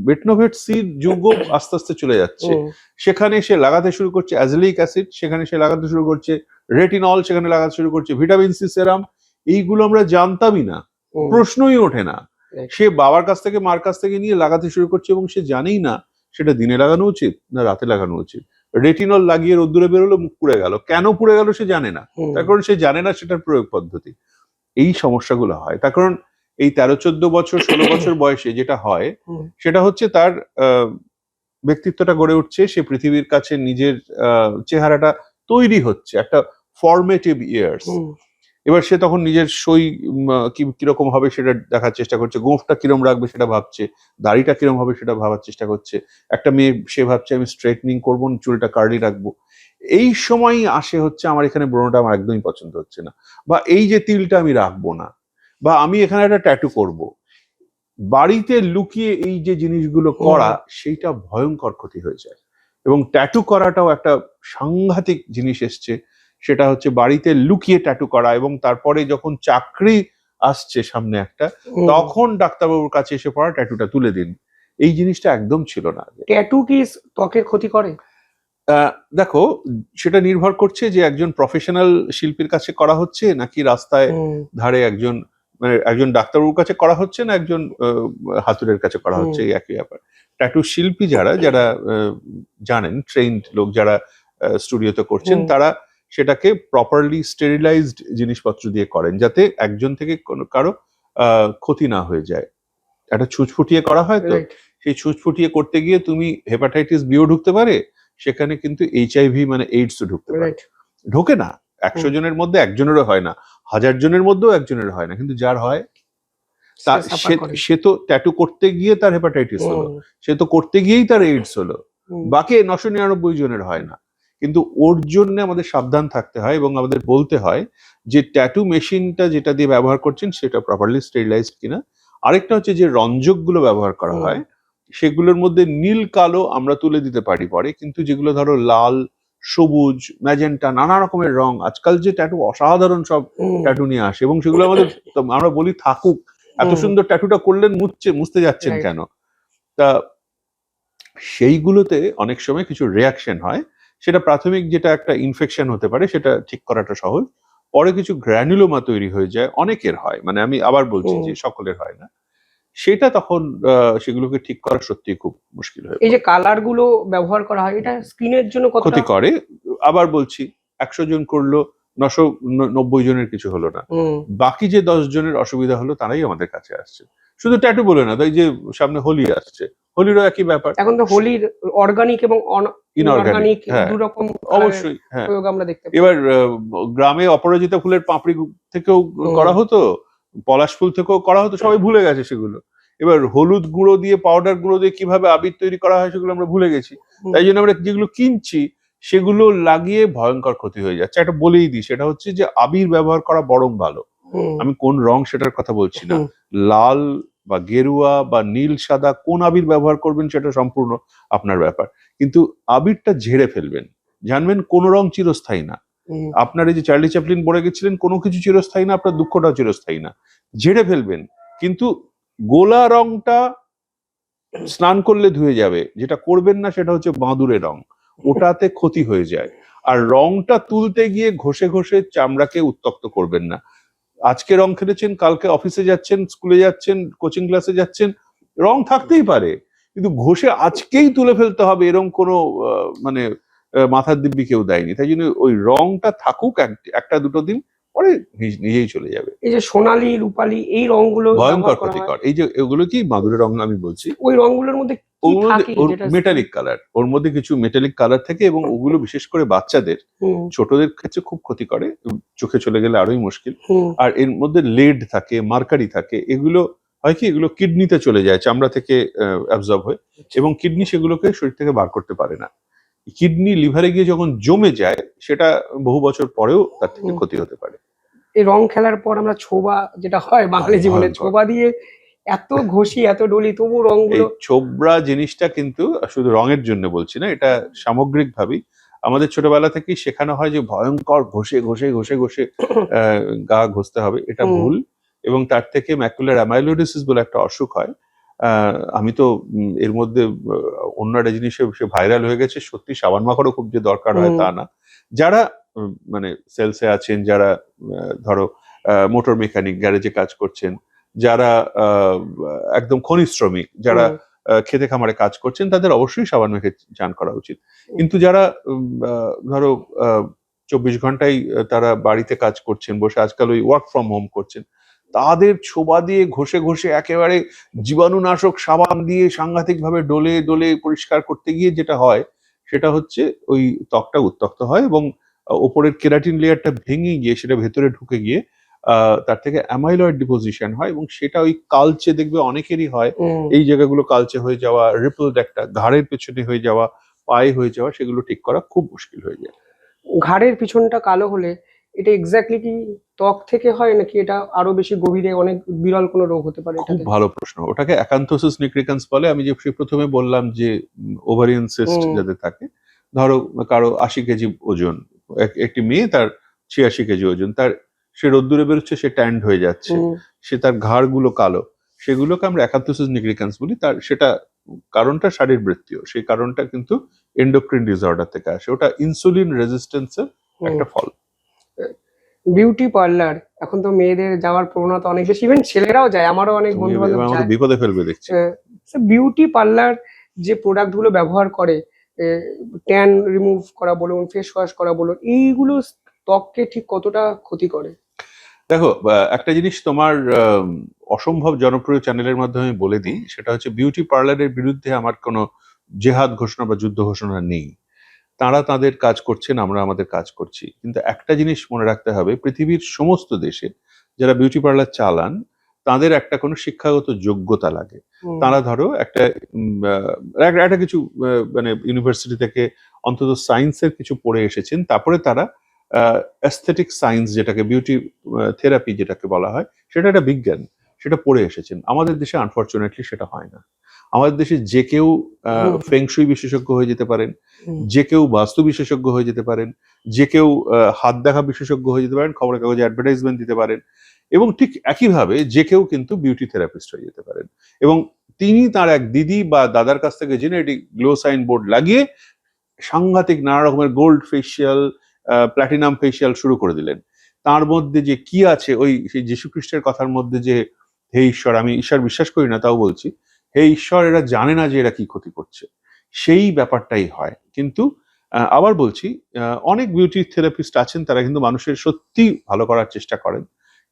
বেটনোভেট সির যুগ আস্তে আস্তে চলে যাচ্ছে। হুম, সেখানে সে লাগাতে শুরু করছে অ্যাজলিক অ্যাসিড, সেখানে সে লাগাতে শুরু করছে রেটিনল, সেখানে লাগাতে শুরু করছে ভিটামিন সি সেরাম। এইগুলো আমরা জানতামই না, হুম, প্রশ্নই ওঠে না। right, সে বাবার কাছ থেকে মার কাছ থেকে নিয়ে লাগাতে শুরু করছে, এবং সে জানেই না সেটা দিনে লাগানো উচিত না রাতে লাগানো উচিত। রেটিনল লাগিয়ে রোদ্দুরে বেরোলো, মুখ পুড়ে গেল, কেন পুড়ে গেল সে জানে না, হুম, তার কারণ সে জানে না সেটার প্রয়োগ পদ্ধতি। এই সমস্যাগুলো হয় তার কারণ এই 13-14 বছর 16 বছর বয়সে যেটা হয় হুম, সেটা হচ্ছে তার আহ, ব্যক্তিত্বটা গড়ে উঠছে, সে পৃথিবীর কাছে নিজের চেহারাটা তৈরি হচ্ছে, একটা ফরমেটিভ ইয়ার্স। হুম, এবার সে তখন নিজের সই কিরকম হবে সেটা দেখার চেষ্টা করছে, গোঁফটা কিরম রাখবে সেটা ভাবছে, দাড়িটা কিরম হবে সেটা ভাবার চেষ্টা করছে। একটা মেয়ে সে ভাবছে আমি স্ট্রেটনিং করবো, চুলটা কার্লি রাখবো। এই সময়ই আসে হচ্ছে আমার এখানে ব্রণটা আমার একদমই পছন্দ হচ্ছে না, বা এই যে তিলটা আমি রাখবো না, বা আমি এখানে একটা ট্যাটু করব। বাড়িতে লুকিয়ে এই যে জিনিসগুলো হুম, করা, সেইটা ভয়ঙ্কর ক্ষতি হয়ে যায়। এবং ট্যাটু করাটাও একটা সাংঘাতিক জিনিস এসছে, সেটা হচ্ছে বাড়িতে লুকিয়ে ট্যাটু করা, এবং তারপরে যখন চাকরি আসছে সামনে একটা, হুম। তখন ডাক্তারবাবুর কাছে এসে পড়া ট্যাটুটা তুলে দিন। এই জিনিসটা একদম ছিল না আগে। ট্যাটু কি ত্বকের ক্ষতি করে? দেখো, সেটা নির্ভর করছে যে একজন প্রফেশনাল শিল্পীর কাছে করা হচ্ছে নাকি রাস্তায় হুম, ধারে একজন, মানে একজন ডাক্তারবাবুর কাছে করা হচ্ছে না একজন হাতুড়ের কাছে করা হুম, হচ্ছে, এই একই ব্যাপার। ট্যাটু শিল্পী যারা যারা জানেন, ট্রেইনড লোক যারা স্টুডিওতে করছেন, হুম, তারা সেটাকে প্রপারলি স্টেরিলাইজড জিনিসপত্র দিয়ে করেন, যাতে একজন থেকে কারো ক্ষতি না হয়ে যায়। একটা ছুঁচ ফুটিয়ে করা হয় তো, রাইট, সেই ছুঁচ ফুটিয়ে করতে গিয়ে তুমি হেপাটাইটিস বিও ঢুকতে পারে, সেখানে কিন্তু এইচআইভি মানে এইডসও ঢুকতে পারে। রাইট, ঢোকে না, 100 হুম, জনের মধ্যে একজনেরও হয় না, 1000 জনের মধ্যেও একজনের হয় না, কিন্তু যার হয় তা সে সাফার সে করে। সে তো ট্যাটু করতে গিয়ে তার হেপাটাইটিস হলো, হুম, সে তো করতে গিয়েই তার এইডস হলো, হুম, বাকি 999 জনের হয় না। কিন্তু ওর জন্য আমাদের সাবধান থাকতে হয় এবং আমাদের বলতে হয় যে ট্যাটু মেশিনটা যেটা দিয়ে ব্যবহার করছেন সেটা প্রপারলি স্টেরিলাইজড কিনা। আরেকটা হচ্ছে যে রঞ্জকগুলো ব্যবহার করা হুম, হয়, সেগুলোর মধ্যে নীল কালো আমরা তুলে দিতে পারি পরে, কিন্তু যেগুলো ধরো লাল, সবুজ, ম্যাজেন্টা, নানা রকমের রং, আজকাল যে ট্যাটু অসাধারণ সব হুম, ট্যাটু নিয়ে আসে, এবং সেগুলো আমাদের, আমরা বলি থাকুক, এত হুম, সুন্দর ট্যাটুটা করলেন, মুছতে যাচ্ছেন রাইট। কেন? তা সেইগুলোতে অনেক সময় কিছু রিয়াকশন হয়, সেটা প্রাথমিক যেটা একটা ইনফেকশন হতে পারে সেটা ঠিক করাটা সহজ, পরে কিছু গ্র্যানুলোমা তৈরি হয়ে যায়, অনেকের হয়, মানে আমি আবার বলছি হুম। যে সকলের হয় না, সেটা তখন সেগুলোকে ঠিক করা সত্যি খুব মুশকিল হয়ে এই যে পড়ে, কালার গুলো ব্যবহার করা হয় এটা স্কিনের জন্য কতটা? ক্ষতি করে। আবার বলছি, 100 জন করলো, 990 জনের কিছু হলো না। বাকি যে 10 জনের অসুবিধা হলো তারাই আমাদের কাছে আসছে। শুধু ট্যাটু বলে না, তাই যে সামনে হোলি আসছে, হোলিরও একই ব্যাপার। এখন তো হোলির অর্গানিক এবং ইনঅর্গানিক হ্যাঁ, দুরকম অবশ্যই। হ্যাঁ, প্রয়োগ আমরা দেখতে পাই। এবার গ্রামে অপরাজিতা ফুলের পাপড়ি থেকেও করা হতো, পলাশ ফুল থেকেও করা হতো, সবাই ভুলে গেছে সেগুলো। এবার হলুদ গুঁড়ো দিয়ে, পাউডার গুঁড়ো দিয়ে কিভাবে আবির তৈরি করা হয় সেগুলো আমরা ভুলে গেছি। তাই জন্য আমরা যেগুলো কিনছি সেগুলো লাগিয়ে ভয়ঙ্কর ক্ষতি হয়ে যাচ্ছে। একটা বলেই দিই, সেটা হচ্ছে যে আবির ব্যবহার করা বরং ভালো। আমি কোন রং সেটার কথা বলছি না, লাল বা গেরুয়া বা নীল সাদা কোন আবির ব্যবহার করবেন সেটা সম্পূর্ণ আপনার ব্যাপার, কিন্তু আবিরটা ঝেড়ে ফেলবেন। জানবেন কোন রং চিরস্থায়ী না। আপনার এই যে চার্লি চ্যাপলিন বলে গেছিলেন, কোনো কিছু চিরস্থায়ী না, আপনার দুঃখটাও চিরস্থায়ী না। ঝেড়ে ফেলবেন, কিন্তু গোলা রংটা স্নান করলে ধুয়ে যাবে, যেটা করবেন না সেটা হচ্ছে বাঁদুরে রং, ওটাতে ক্ষতি হয়ে যায়। আর রংটা তুলতে গিয়ে ঘষে ঘষে চামড়াকে উত্তপ্ত করবেন না। আজকে রং খেলেছেন, কালকে অফিসে যাচ্ছেন, স্কুলে যাচ্ছেন, কোচিং ক্লাসে যাচ্ছেন, রং থাকতেই পারে, কিন্তু ঘষে আজকেই তুলে ফেলতে হবে এরকম কোনো মানে মাথার দিব্যি কেউ দেয়নি। তাই জন্য ওই রংটা থাকুক একটা দুটো দিন, পরে নিজেই চলে যাবে। এই যে সোনালী, রূপালী, এই রংগুলো ভয়ঙ্কর ক্ষতিকর। এই যে এগুলো কি মাদুরের রং আমি বলছি, ওই রংগুলোর মধ্যে কি থাকে? মেটালিক কালার, ওর মধ্যে কিছু মেটালিক কালার থাকে, এবং ওগুলো বিশেষ করে বাচ্চাদের, ছোটদের ক্ষেত্রে খুব ক্ষতি করে, চোখে চলে গেলে আরোই মুশকিল। আর এর মধ্যে লেড থাকে, মার্কারি থাকে, এগুলো হয় কি, এগুলো কিডনিতে চলে যায়, চামড়া থেকে অ্যাবজর্ব হয়, এবং কিডনি সেগুলোকে শরীর থেকে বার করতে পারে না। কিডনি লিভারে গিয়ে যখন জমে যায়, সেটা বহু বছর পরেও তার থেকে ক্ষতি হতে পারে। এই রং খেলার পর আমরা ছোবা, যেটা হয় বাঙালি জীবনে, ছোবা দিয়ে এত ঘষি, এত ডলি, তবু রংগুলো। ছোবরা জিনিসটা কিন্তু শুধু রঙের জন্য বলছি না, এটা সামগ্রিক ভাবেই আমাদের ছোটবেলা থেকেই শেখানো হয় যে ভয়ঙ্কর ঘষে ঘষে ঘষে ঘষে গা ঘষতে হবে, এটা ভুল। এবং তার থেকে ম্যাকুলার অ্যামাইলোইডোসিস বলে একটা অসুখ হয়। আমি তো এর মধ্যে অন্য একটা জিনিস সে ভাইরাল হয়ে গেছে, সত্যি সাবান মাখারও খুব যে দরকার হয় তা না। যারা মানে সেলসে আছেন, যারা ধরো মোটর মেকানিক, গ্যারেজে কাজ করছেন, যারা একদম খনি শ্রমিক, যারা খেতে খামারে কাজ করছেন, তাদের অবশ্যই সাবান মেখে চান করা উচিত। কিন্তু যারা ধরো 24 ঘন্টাই তারা বাড়িতে কাজ করছেন, বসে আজকাল ওই ওয়ার্ক ফ্রম হোম করছেন, তাদের ছোবা দিয়ে ঘষে ঘষে একেবারে জীবাণুনাশক সাবান দিয়ে সাংঘাতিক ভাবে ডলে ডলে পরিষ্কার করতে গিয়ে যেটা হয়, সেটা হচ্ছে ওই ত্বকটা উত্তপ্ত হয়, এবং ওপরের কেরাটিন লেয়ারটা ভেঙে গিয়ে সেটা ভেতরে ঢুকে গিয়ে তার থেকে অ্যামাইলয়েড ডিপোজিশন হয়, এবং সেটা ওই কালচে, দেখবে অনেকেরই হয়, এই জায়গাগুলো কালচে হয়ে যাওয়া, রিপলড একটা ঘাড়ের পেছনে হয়ে যাওয়া, পায়ে হয়ে যাওয়া, সেগুলো ঠিক করা খুব মুশকিল হয়ে যায়। ঘাড়ের পিছনটা কালো হলে এটা এক্স্যাক্টলি কি ত্বক থেকে হয়, নাকি এটা আরো বেশি গভীরে অনেক বিরল কোনো রোগ হতে পারে? খুব ভালো প্রশ্ন। ওটাকে অ্যাকান্থোসিস নিগ্রিকান্স বলে। আমি যে প্রথমে বললাম যে ওভারিয়ান সিস্ট যাদের থাকে, ধরো কারো 80 কেজি ওজন, একটি মেয়ে, তার 86 কেজি ওজন, তার সে রোদ্দুরে বেরোচ্ছে, সে ট্যান্ড হয়ে যাচ্ছে, সে তার ঘাড়গুলো কালো, সেগুলোকে আমরা অ্যাকান্থোসিস নিগ্রিকান্স বলি। তার সেটা কারণটা শারীরবৃত্তীয়, সেই কারণটা কিন্তু এন্ডোক্রিন ডিসঅর্ডার থেকে আসে, ওটা ইনসুলিন রেজিস্ট্যান্সের একটা ফল। বিউটি পার্লার এখন তো মেয়েদের যাওয়ার প্রবণতা অনেক বেশি, ইভেন ছেলেরাও যায়, আমারও অনেক বন্ধু বান্ধব যায়। বিপদে ফেলবে দেখছি। বিউটি পার্লার যে প্রোডাক্ট গুলো ব্যবহার করে, ট্যান রিমুভ করা বলুন, ফেস ওয়াশ করা বলুন, এইগুলো ত্বককে ঠিক কতটা ক্ষতি করে? দেখো, একটা জিনিস তোমার অসম্ভব জনপ্রিয় চ্যানেলের মাধ্যমে বলে দিই, সেটা হচ্ছে বিউটি পার্লারের বিরুদ্ধে আমার কোনো জেহাদ ঘোষণা বা যুদ্ধ ঘোষণা নেই। তারা তাদের কাজ করছেন, আমরা আমাদের কাজ করছি, কিন্তু একটা জিনিস মনে রাখতে হবে, পৃথিবীর সমস্ত দেশে যারা বিউটি পার্লার চালান, তাদের একটা কোনো শিক্ষাগত যোগ্যতা লাগে। তারা ধরো একটা কিছু মানে ইউনিভার্সিটি থেকে অন্তত সায়েন্সের কিছু পড়ে এসেছেন, তারপরে তারা অ্যাস্থেটিক সায়েন্স, যেটাকে বিউটি থেরাপি যেটাকে বলা হয়, সেটা একটা বিজ্ঞান, সেটা পড়ে এসেছেন। আমাদের দেশে আনফরচুনেটলি সেটা হয় না। আমাদের দেশে যে কেউ ফেংশুই বিশেষজ্ঞ হয়ে যেতে পারেন, যে কেউ বাস্তু বিশেষজ্ঞ হয়ে যেতে পারেন, যে কেউ হাত দেখা বিশেষজ্ঞ হয়ে যেতে পারেন, খবরের কাগজে অ্যাডভার্টাইজমেন্ট দিতে পারেন, এবং ঠিক একইভাবে যে কেউ কিন্তু বিউটি থেরাপিস্ট হয়ে যেতে পারেন। এবং তিনি তার এক দিদি বা দাদার কাছ থেকে জেনে এটি গ্লো সাইন বোর্ড লাগিয়ে সাংঘাতিক নানা রকমের গোল্ড ফেসিয়াল, প্ল্যাটিনাম ফেসিয়াল শুরু করে দিলেন। তার মধ্যে যে কি আছে, ওই সেই যীশু খ্রিস্টের কথার মধ্যে যে হে ঈশ্বর, আমি ঈশ্বর বিশ্বাস করি না তাও বলছি, হে ঈশ্বর, এরা জানে না যে এরা কি ক্ষতি করছে, সেই ব্যাপারটাই হয়। কিন্তু আবার বলছি, অনেক বিউটি থেরাপিস্ট আছেন, তারা কিন্তু মানুষের সত্যি ভালো করার চেষ্টা করেন,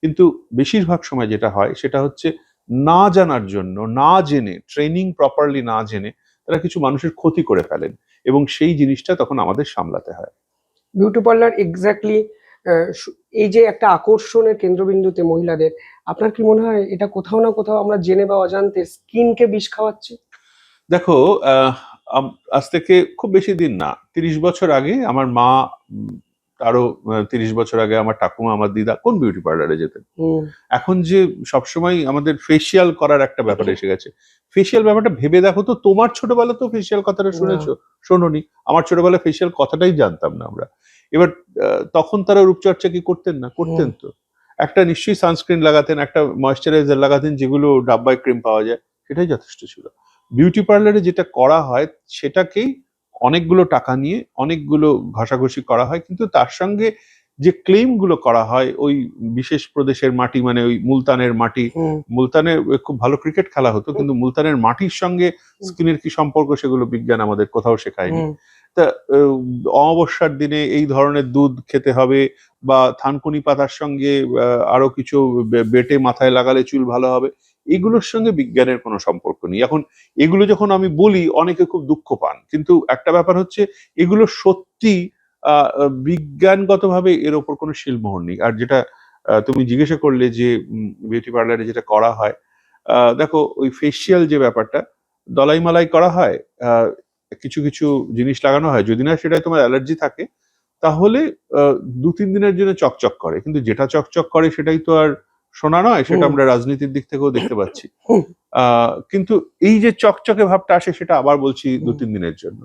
কিন্তু বেশিরভাগ সময় যেটা হয় সেটা হচ্ছে না জানার জন্য, না জেনে, ট্রেনিং প্রপারলি না জেনে তারা কিছু মানুষের ক্ষতি করে ফেলেন, এবং সেই জিনিসটা তখন আমাদের সামলাতে হয়। বিউটি পার্লার এক্স্যাক্টলি এই যে একটা আকর্ষণের কেন্দ্রবিন্দুতে মহিলাদের, আপনার কি মনে হয় এটা কোথাও না কোথাও আমরা জেনে বা অজান্তে স্কিনকে বিষ খাওয়াচ্ছি? দেখো, আজ থেকে খুব বেশি দিন না, 30 বছর আগে আমার মা, আরো 30 বছর আগে আমার ঠাকুমা, আমার দিদা কোন বিউটি পার্লারে যেতেন? এখন যে সবসময় আমাদের ফেসিয়াল করার একটা ব্যাপার এসে গেছে। ফেসিয়াল ব্যাপারটা ভেবে দেখো তো, তোমার ছোটবেলা তো ফেসিয়াল কথাটা শুনেছো? শোনোনি। আমার ছোটবেলায় ফেসিয়াল কথাটাই জানতাম না আমরা। এবার তখন তারা রূপচর্চা কি করতেন না? করতেন তো। একটা নিশ্চয়ই সানস্ক্রিন লাগাতেন, একটা ময়েশ্চারাইজার লাগাতেন, যেগুলো ডাব্বায় ক্রিম পাওয়া যায়, সেটাই যথেষ্ট ছিল। বিউটি পার্লারে যেটা করা হয় সেটাকেই অনেকগুলো টাকা নিয়ে অনেকগুলো ঘষাঘষি করা হয়, কিন্তু তার সঙ্গে যে ক্লেম গুলো করা হয়, ওই বিশেষ প্রদেশের মাটি, মানে ওই মুলতানের মাটি, মুলতানে খুব ভালো ক্রিকেট খেলা হতো, কিন্তু মুলতানের মাটির সঙ্গে স্কিনের কি সম্পর্ক, সেগুলো বিজ্ঞান আমাদের কোথাও শেখায়নি। তা অমাবস্যার দিনে এই ধরনের দুধ খেতে হবে, বা থানকুনি পাতার সঙ্গে আরো কিছু বেটে মাথায় লাগালে চুল ভালো হবে, এগুলোর সঙ্গে বিজ্ঞানের কোনো সম্পর্ক নেই। এখন এগুলো যখন আমি বলি, অনেকে খুব দুঃখ পান, কিন্তু একটা ব্যাপার হচ্ছে এগুলো সত্যি বিজ্ঞানগতভাবে এর ওপর কোনো শিলমোহর নেই। আর যেটা তুমি জিজ্ঞাসা করলে যে বিউটি পার্লারে যেটা করা হয়, দেখো ওই ফেসিয়াল যে ব্যাপারটা, দলাই মালাই করা হয়, কিছু কিছু জিনিস লাগানো হয়, যদি না সেটাই তোমার অ্যালার্জি থাকে, তাহলে 2-3 দিনের জন্য চকচক করে, কিন্তু যেটা চকচক করে সেটাই তো আর সোনা নয়, সেটা আমরা রাজনীতির দিক থেকেও দেখতে পাচ্ছি। কিন্তু এই যে চকচকে ভাবটা আসে, সেটা আবার বলছি 2-3 দিনের জন্য।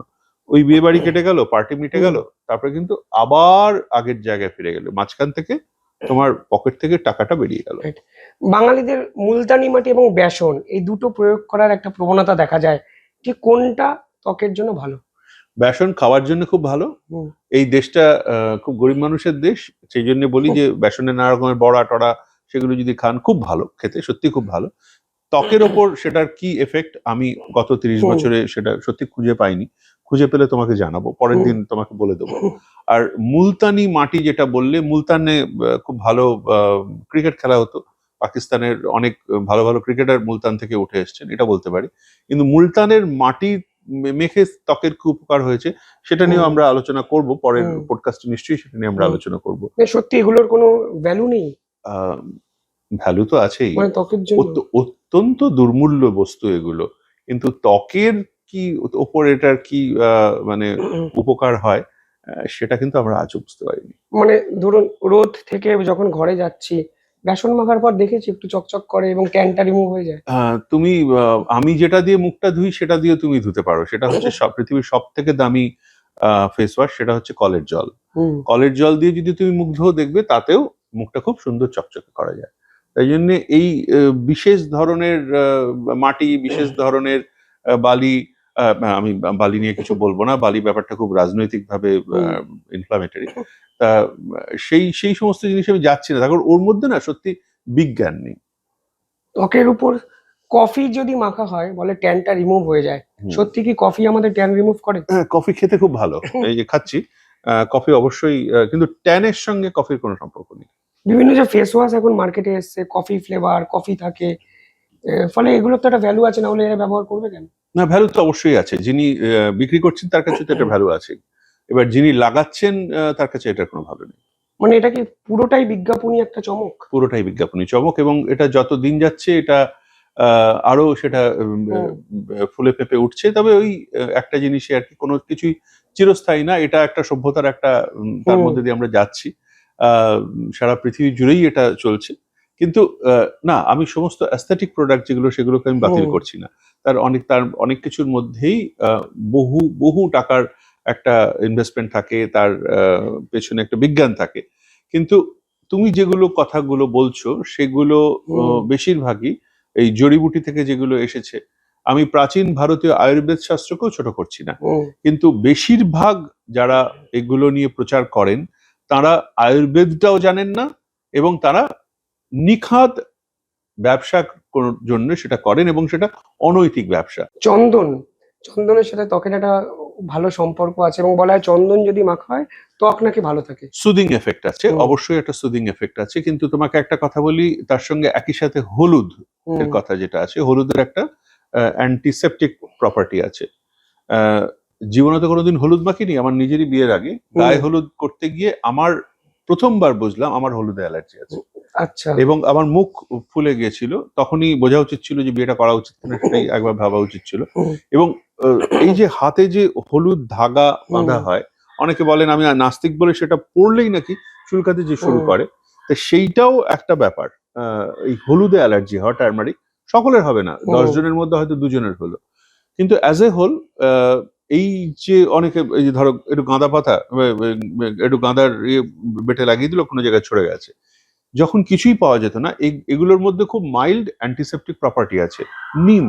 ওই বিয়ে বাড়ি কেটে গেল, পার্টি মিটে গেল, তারপরে কিন্তু আবার আগের জায়গায় ফিরে গেল, মাঝখান থেকে তোমার পকেট থেকে টাকাটা বেরিয়ে গেল। বাঙালিদের মুলতানি মাটি এবং বেসন এই দুটো প্রয়োগ করার একটা প্রবণতা দেখা যায়, ঠিক কোনটা ত্বকের জন্য ভালো? বেসন খাওয়ার জন্য খুব ভালো। এই দেশটা খুব গরিব মানুষের দেশ, সেই জন্য বলি যে বেসনের নানা রকমের বড়া টড়া, সেগুলো যদি খান খুব ভালো খেতে, সত্যি খুব ভালো। ত্বকের ওপর সেটার কি এফেক্ট আমি গত 30 বছরে সেটা সত্যি খুঁজে পাইনি। খুঁজে পেলে তোমাকে জানাবো, পরের দিন তোমাকে বলে দেবো। আর মুলতানি মাটি যেটা বললে, মুলতানে খুব ভালো ক্রিকেট খেলা হতো, পাকিস্তানের অনেক ভালো ভালো ক্রিকেটার মুলতান থেকে উঠে এসেছেন, এটা বলতে পারি। কিন্তু মুলতানের মাটি মেখে ত্বকের কি উপকার হয়েছে, সেটা নিয়েও আমরা আলোচনা করব পরের পডকাস্টে, নিশ্চয়ই সেটা নিয়ে আমরা আলোচনা করব। সত্যি এগুলোর কোনো ভ্যালু নেই? ভ্যালু তো আছেই, মানে ত্বকের জন্য অত্যন্ত দুর্মূল্য বস্তু এগুলো, কিন্তু ত্বকের কি ওপর এটার কি মানে উপকার হয়, সেটা কিন্তু আমরা আজও বুঝতে পারিনি। মানে ধরুন রোদ থেকে যখন ঘরে যাচ্ছি, বেসন মাখার পর দেখেছি একটু চকচক করে এবং ট্যানটা রিমুভ হয়ে যায়। তুমি আমি যেটা দিয়ে মুখটা ধুই সেটা দিয়ে তুমি ধুতে পারো, সেটা হচ্ছে পৃথিবীর সব থেকে দামি ফেস ওয়াশ, সেটা হচ্ছে কলের জল। কলের জল দিয়ে যদি তুমি মুখ ধুও, দেখবে তাতেও মুখটা খুব সুন্দর চকচকে করা যায়। তাই জন্য এই বিশেষ ধরনের মাটি, বিশেষ ধরনের বালি, আমি বালি নিয়ে কিছু বলবো না, বালি ব্যাপারটা খুব রাজনৈতিক ভাবে ইনফ্লামেটরি, তা সেই সমস্ত জিনিস আমি যাচ্ছি না, তারপর ওর মধ্যে না সত্যি বিজ্ঞান নেই। ত্বকের উপর কফি যদি মাখা হয়, বলে ট্যানটা রিমুভ হয়ে যায়, সত্যি কি কফি আমাদের ট্যান রিমুভ করে? হ্যাঁ, কফি খেতে খুব ভালো, এই যে খাচ্ছি কফি অবশ্যই, কিন্তু ট্যানের সঙ্গে কফির কোনো সম্পর্ক নেই। বিভিন্ন যে ফেস ওয়াশ এখন মার্কেটে এসছে, কফি ফ্লেভার, কফি থাকে, ফলে এগুলোর তো একটা ভ্যালু আছে, না হলে এরা ব্যবহার করবে কেন? না, ভ্যালু তো অবশ্যই আছে, যিনি বিক্রি করছেন তার কাছে তো একটা ভ্যালু আছে, এবার যিনি লাগাচ্ছেন তার কাছে এটার কোনো ভালো নেই। মানে এটা কি পুরোটাই বিজ্ঞাপনী একটা চমক? পুরোটাই বিজ্ঞাপনী চমক, এবং এটা যত দিন যাচ্ছে এটা আরো সেটা ফুলে ফেঁপে উঠছে। তবে ওই একটা জিনিসই আর কি, কোনো কিছুই চিরস্থায়ী না, এটা একটা সভ্যতার একটা তার মধ্যে দিয়ে আমরা যাচ্ছি, সারা পৃথিবী জুড়েই এটা চলছে। কিন্তু না, আমি সমস্ত অ্যাস্থেটিক প্রোডাক্ট যেগুলো, সেগুলোকে আমি বাতিল করছি না। তার অনেক কিছুর মধ্যেই বহু বহু টাকার একটা ইনভেস্টমেন্ট থাকে, তার পেছনে একটা বিজ্ঞান থাকে। কিন্তু তুমি যেগুলো কথাগুলো বলছো, সেগুলো বেশিরভাগই এই জড়িবুটি থেকে যেগুলো এসেছে। আমি প্রাচীন ভারতীয় আয়ুর্বেদ শাস্ত্রকেও ছোট করছি না, কিন্তু বেশিরভাগ যারা এগুলো নিয়ে প্রচার করেন, তারা আয়ুর্বেদটাও জানেন না, এবং তারা নিখাদ ব্যবসা জন্য সেটা করেন, এবং সেটা অনৈতিক ব্যবসা। চন্দনের সাথে ত্বকের একটা ভালো সম্পর্ক আছে এবং বলা হয় চন্দন যদি মাখা হয় ত্বক নাকি ভালো থাকে। সুদিং এফেক্ট আছে, হুম। অবশ্যই একটা সুদিং এফেক্ট আছে, কিন্তু তোমাকে একটা কথা বলি, তার সঙ্গে একই সাথে হলুদ এর হুম, কথা যেটা আছে, হলুদের একটা অ্যান্টিসেপটিক প্রপার্টি আছে। আহ, জীবনে তো কোনোদিন হলুদ মাখিনি, আমার নিজেরই বিয়ের আগে গায়ে হলুদ করতে গিয়ে আমার প্রথমবার বুঝলাম আমার হলুদে অ্যালার্জি আছে, আচ্ছা। এবং আমার মুখ ফুলে গিয়েছিল। তখনই বোঝা উচিত ছিল যে বিয়েটা করা উচিত কিনা, সেটাই একবার ভাবা উচিত ছিল। হুম, এবং এই যে হাতে যে হলুদ ধাগা বাঁধা হুম, হয়, অনেকে বলেন আমি নাস্তিক বলে সেটা পড়লেই নাকি চুলকাতে যে শুরু হুম, করে, তো সেইটাও একটা ব্যাপার। এই হলুদে অ্যালার্জি হওয়া, টার্মারিক, সকলের হবে না, 10 জনের মধ্যে হয়তো 2 জনের হলো, কিন্তু অ্যাজ এ হোল এই যে অনেকে এই যে ধরো একটু গাঁদা পাতা, একটু গাঁদার বেটে লাগিয়ে দিল, কোনো জায়গায় ছড়ে গেছে, যখন কিছুই পাওয়া যেত না, এগুলোর মধ্যে খুব মাইল্ড অ্যান্টিসেপটিক প্রপার্টি আছে। নিম,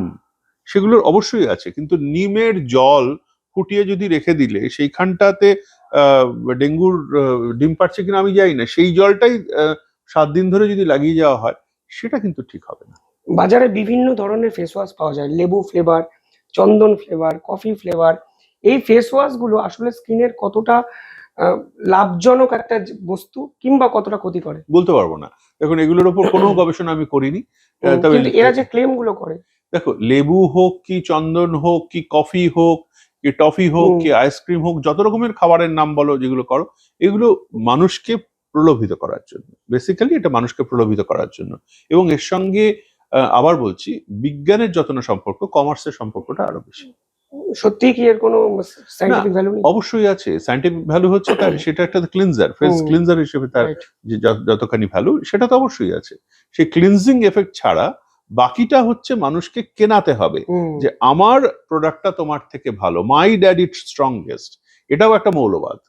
সেগুলোর অবশ্যই আছে, কিন্তু নিমের জল ফুটিয়ে যদি রেখে দিলে সেইখানটাতে আহ, ডেঙ্গুর ডিম পাড়ছে কিনা আমি জানি না, সেই জলটাই 7 দিন ধরে যদি লাগিয়ে যাওয়া হয়, সেটা কিন্তু ঠিক হবে না। বাজারে বিভিন্ন ধরনের ফেস ওয়াশ পাওয়া যায়, লেবু ফ্লেভার, চন্দন ফ্লেভার, কফি ফ্লেভার। এই ফেস ওয়াশ গুলো আসলে স্কিনের কতটা লাভজনক একটা বস্তু কিংবা কতটা ক্ষতি করে? বলতে পারবো না, দেখুন এগুলোর ওপর কোনো গবেষণা আমি করিনি। তবে কিন্তু এরা যে ক্লেম গুলো করে। দেখো, লেবু হোক কি চন্দন হোক কি কফি হোক কি টফি হোক হুম, কি আইসক্রিম হোক, যত রকমের খাবারের নাম বলো যেগুলো করো, এগুলো মানুষকে প্রলোভিত করার জন্য, বেসিক্যালি এটা মানুষকে প্রলোভিত করার জন্য। এবং এর সঙ্গে আবার বলছি, বিজ্ঞানের যত না সম্পর্ক, কমার্সের সম্পর্কটা আরো বেশি। সত্যিই কি এর কোনো না, সায়েন্টিফিক ভ্যালু নেই? অবশ্যই আছে। সায়েন্টিফিক ভ্যালু হচ্ছে তার, সেটা একটা ক্লিনজার, ফেস হুম, ক্লিনজার হিসেবে তার রাইট। যে যতখানি ভ্যালু, সেটা তো অবশ্যই আছে। সেই ক্লিনজিং এফেক্ট ছাড়া বাকিটা হচ্ছে মানুষকে কেনাতে হবে, হুম, যে আমার প্রোডাক্টটা তোমার থেকে ভালো, মাই ড্যাড ইট স্ট্রংগেস্ট। এটাও একটা মৌলবাদ,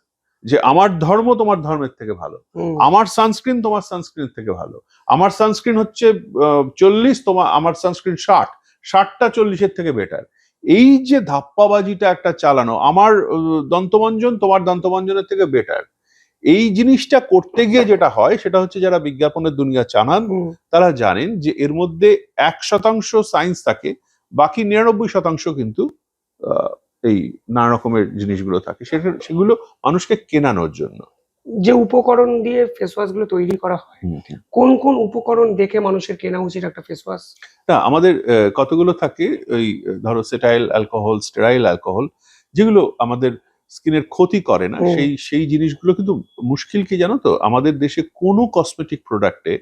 যে আমার ধর্ম তোমার ধর্মের থেকে ভালো, হুম, আমার সানস্ক্রিন তোমার সানস্ক্রিন থেকে ভালো, আমার সানস্ক্রিন হচ্ছে 40, আমার সানস্ক্রিন 60, 60টা 40-এর থেকে বেটার। এই যে ধাপ্পাবাজিটা একটা চালানো, আমার দন্তমঞ্জন তোমার দন্তমঞ্জনের থেকে বেটার, এই জিনিসটা করতে গিয়ে যেটা হয় সেটা হচ্ছে, যারা বিজ্ঞাপনের দুনিয়া চালান হুম। তারা জানেন যে এর মধ্যে 1% সায়েন্স থাকে, বাকি 99% কিন্তু আহ, এই নানা রকমের জিনিসগুলো থাকে, সেগুলো মানুষকে কেনানোর জন্য। যে উপকরণ দিয়ে ফেস ওয়াশ গুলো তৈরি করা হয়, হুম, হুম। কোন কোন উপকরণ দেখে মানুষের কেনা উচিত একটা ফেস ওয়াশ? না, আমাদের কতগুলো থাকে, ওই ধরো সেটাইল অ্যালকোহল, স্টেরাইল অ্যালকোহল, যেগুলো আমাদের স্কিনের ক্ষতি করে না, হুম, সেই সেই জিনিসগুলো কিন্তু মুশকিল কি জানো তো, আমাদের দেশে কোনো কসমেটিক প্রোডাক্টে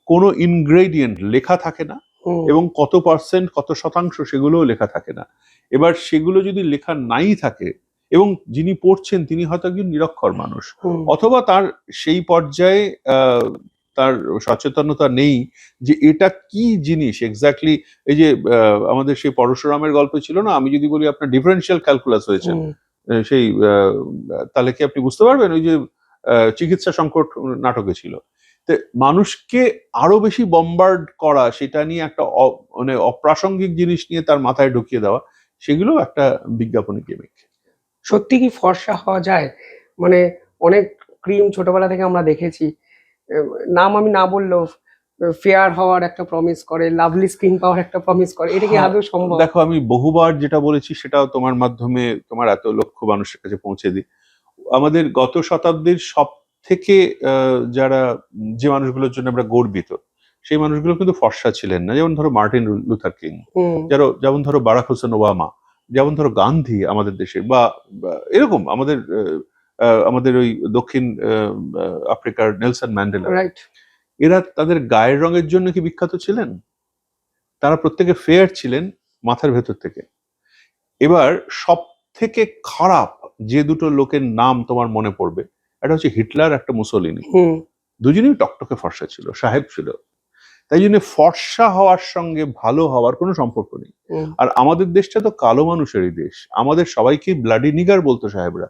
কোনো ইনগ্রেডিয়েন্ট লেখা থাকে না, হুম, এবং কত পার্সেন্ট কত শতাংশ সেগুলোও লেখা থাকে না। এবার সেগুলো যদি লেখা নাই থাকে, এবং যিনি পড়ছেন তিনি হয়তো একজন নিরক্ষর মানুষ, হুম, অথবা তার সেই পর্যায়ে আহ, তার সচেতনতা নেই যে এটা কি জিনিস এক্স্যাক্টলি। এই যে আমাদের সেই পরশুরামের গল্প ছিল না, আমি যদি বলি আপনার ডিফারেন্সিয়াল ক্যালকুলাস হয়েছেন, হুম, সেই তাহলে কি আপনি বুঝতে পারবেন? ওই যে চিকিৎসা সংকট নাটকে ছিল। তো মানুষকে আরো বেশি বম্বার্ড করা, সেটা নিয়ে একটা মানে অপ্রাসঙ্গিক জিনিস নিয়ে তার মাথায় ঢুকিয়ে দেওয়া, সেগুলো একটা বিজ্ঞাপনী গেমিক। সত্যি কি ফর্সা হওয়া যায়? মানে অনেক ক্রিম ছোটবেলা থেকে আমরা দেখেছি, আহ, নাম আমি না বললেও ফেয়ার হওয়ার একটা প্রমিস করে, লাভলি স্কিন পাওয়ার একটা প্রমিস করে, এটা কি হ্যাঁ, আদৌ সম্ভব? দেখো আমি বহুবার যেটা বলেছি সেটাও তোমার মাধ্যমে তোমার এত লক্ষ মানুষের কাছে পৌঁছে দিই। আমাদের গত শতাব্দীর সব থেকে যারা যে মানুষগুলোর জন্য আমরা গর্বিত, সেই মানুষগুলো কিন্তু ফর্সা ছিলেন না। যেমন ধরো মার্টিন লুথার কিং, হুম, যেমন ধরো বারাক হোসেন ওবামা, যেমন ধরো গান্ধী আমাদের দেশের, বা এরকম আমাদের আমাদের ওই দক্ষিণ আফ্রিকার নেলসন ম্যান্ডেলা, রাইট। এরা তাদের গায়ের রঙের জন্য কি বিখ্যাত ছিলেন? তারা প্রত্যেকে ফেয়ার ছিলেন মাথার ভেতর থেকে। এবার সব থেকে খারাপ যে দুটো লোকের নাম তোমার মনে পড়বে, একটা হচ্ছে হিটলার, একটা মুসোলিনি। হুম, দুজনেই টকটকে ফর্সা ছিল, সাহেব ছিল। তাই জন্য ফর্সা হওয়ার সঙ্গে ভালো হওয়ার কোনো সম্পর্ক নেই। হুম, আর আমাদের দেশটা তো কালো মানুষেরই দেশ, আমাদের সবাইকে ব্লাডি নিগার বলতো সাহেবরা,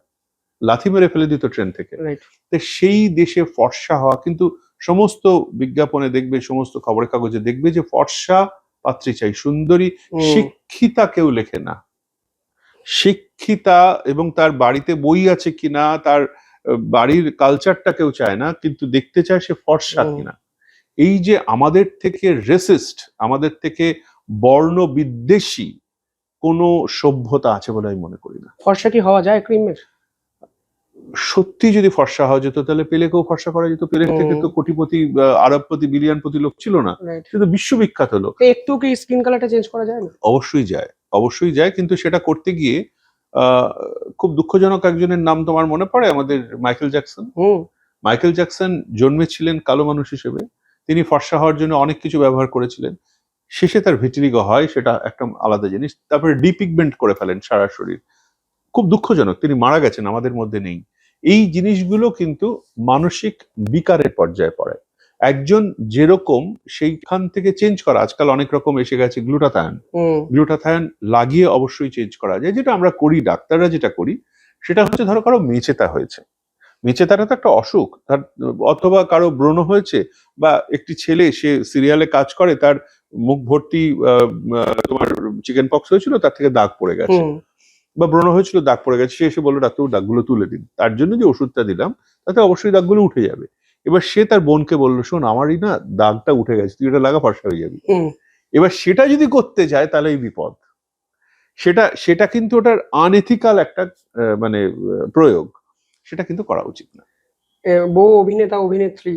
লাথি মেরে ফেলে দিত ট্রেন থেকে। রাইট। তো সেই দেশে ফর্সা হওয়া, কিন্তু সমস্ত বিজ্ঞাপনে দেখবে, সমস্ত খবরের কাগজে দেখবে যে ফর্সা পাত্রী চাই, সুন্দরী, হুম, শিক্ষিতা কেউ লেখে না। শিক্ষিতা এবং তার বাড়িতে বই আছে কিনা, তার বাড়ির কালচারটা কেউ চায় না, কিন্তু দেখতে চায় সে ফর্সা হুম, কিনা। এই যে আমাদের থেকে রেসিস্ট, আমাদের থেকে বর্ণ বিদ্বেষী কোনো সভ্যতা আছে বলে আমি মনে করি না। ফর্সা কি হওয়া যায় ক্রিমের? সত্যি যদি ফর্সা হওয়া যেত তাহলে পেলেকেও ফর্সা করা যেত। পেলের থেকে তো কোটিপতি, আরবপতি, বিলিয়নপতি লোক ছিল না, রাইট। সে তো বিশ্ববিখ্যাত লোক। একটু কি স্কিন কালারটা চেঞ্জ করা যায় না? অবশ্যই যায়, কিন্তু সেটা করতে গিয়ে খুব দুঃখজনক একজনের নাম তোমার মনে পড়ে? আমাদের মাইকেল জ্যাকসন। মাইকেল জ্যাকসন জন্মেছিলেন কালো মানুষ হিসেবে, তিনি ফর্সা হওয়ার জন্য অনেক কিছু ব্যবহার করেছিলেন, শেষে তার ভিটিরিগো হয়, সেটা একটা আলাদা জিনিস। তারপরে ডিপিগমেন্ট করে ফেলেন সারা শরীর, খুব দুঃখজনক, তিনি মারা গেছেন, আমাদের মধ্যে নেই। এই জিনিসগুলো কিন্তু মানসিক বিকারের পর্যায়ে পড়ে। একজন যেরকম সেইখান থেকে চেঞ্জ করা, আজকাল অনেক রকম এসে গেছে, গ্লুটাথায়ন লাগিয়ে অবশ্যই চেঞ্জ করা যায়। যেটা আমরা করি, ডাক্তাররা যেটা করি সেটা হচ্ছে, ধরো কারো মেচেতা হয়েছে, মেচেতাটা তো একটা অসুখ, তার অথবা কারো ব্রণ হয়েছে, বা একটি ছেলে সে সিরিয়ালে কাজ করে, তার মুখ ভর্তি তোমার চিকেন পক্স হয়েছিল, তার থেকে দাগ পড়ে গেছে, বা ব্রণ হয়েছিল, দাগ পড়ে গেছে, সে এসে বললো ডাক্তার দাগগুলো তুলে দিন। তার জন্য যে ওষুধটা দিলাম তাতে অবশ্যই দাগগুলো উঠে যাবে। এবার সে তার বোনকে বললো, শোন আমারই না দাগটা উঠে গেছে, তুই এটা লাগা, ফর্সা হয়ে যাবি। এবার সেটা যদি করতে যায় তাহলে এই বিপদ। সেটা কিন্তু ওটার আনএথিক্যাল একটা মানে প্রয়োগ, সেটা কিন্তু করা উচিত না। বহু অভিনেতা অভিনেত্রী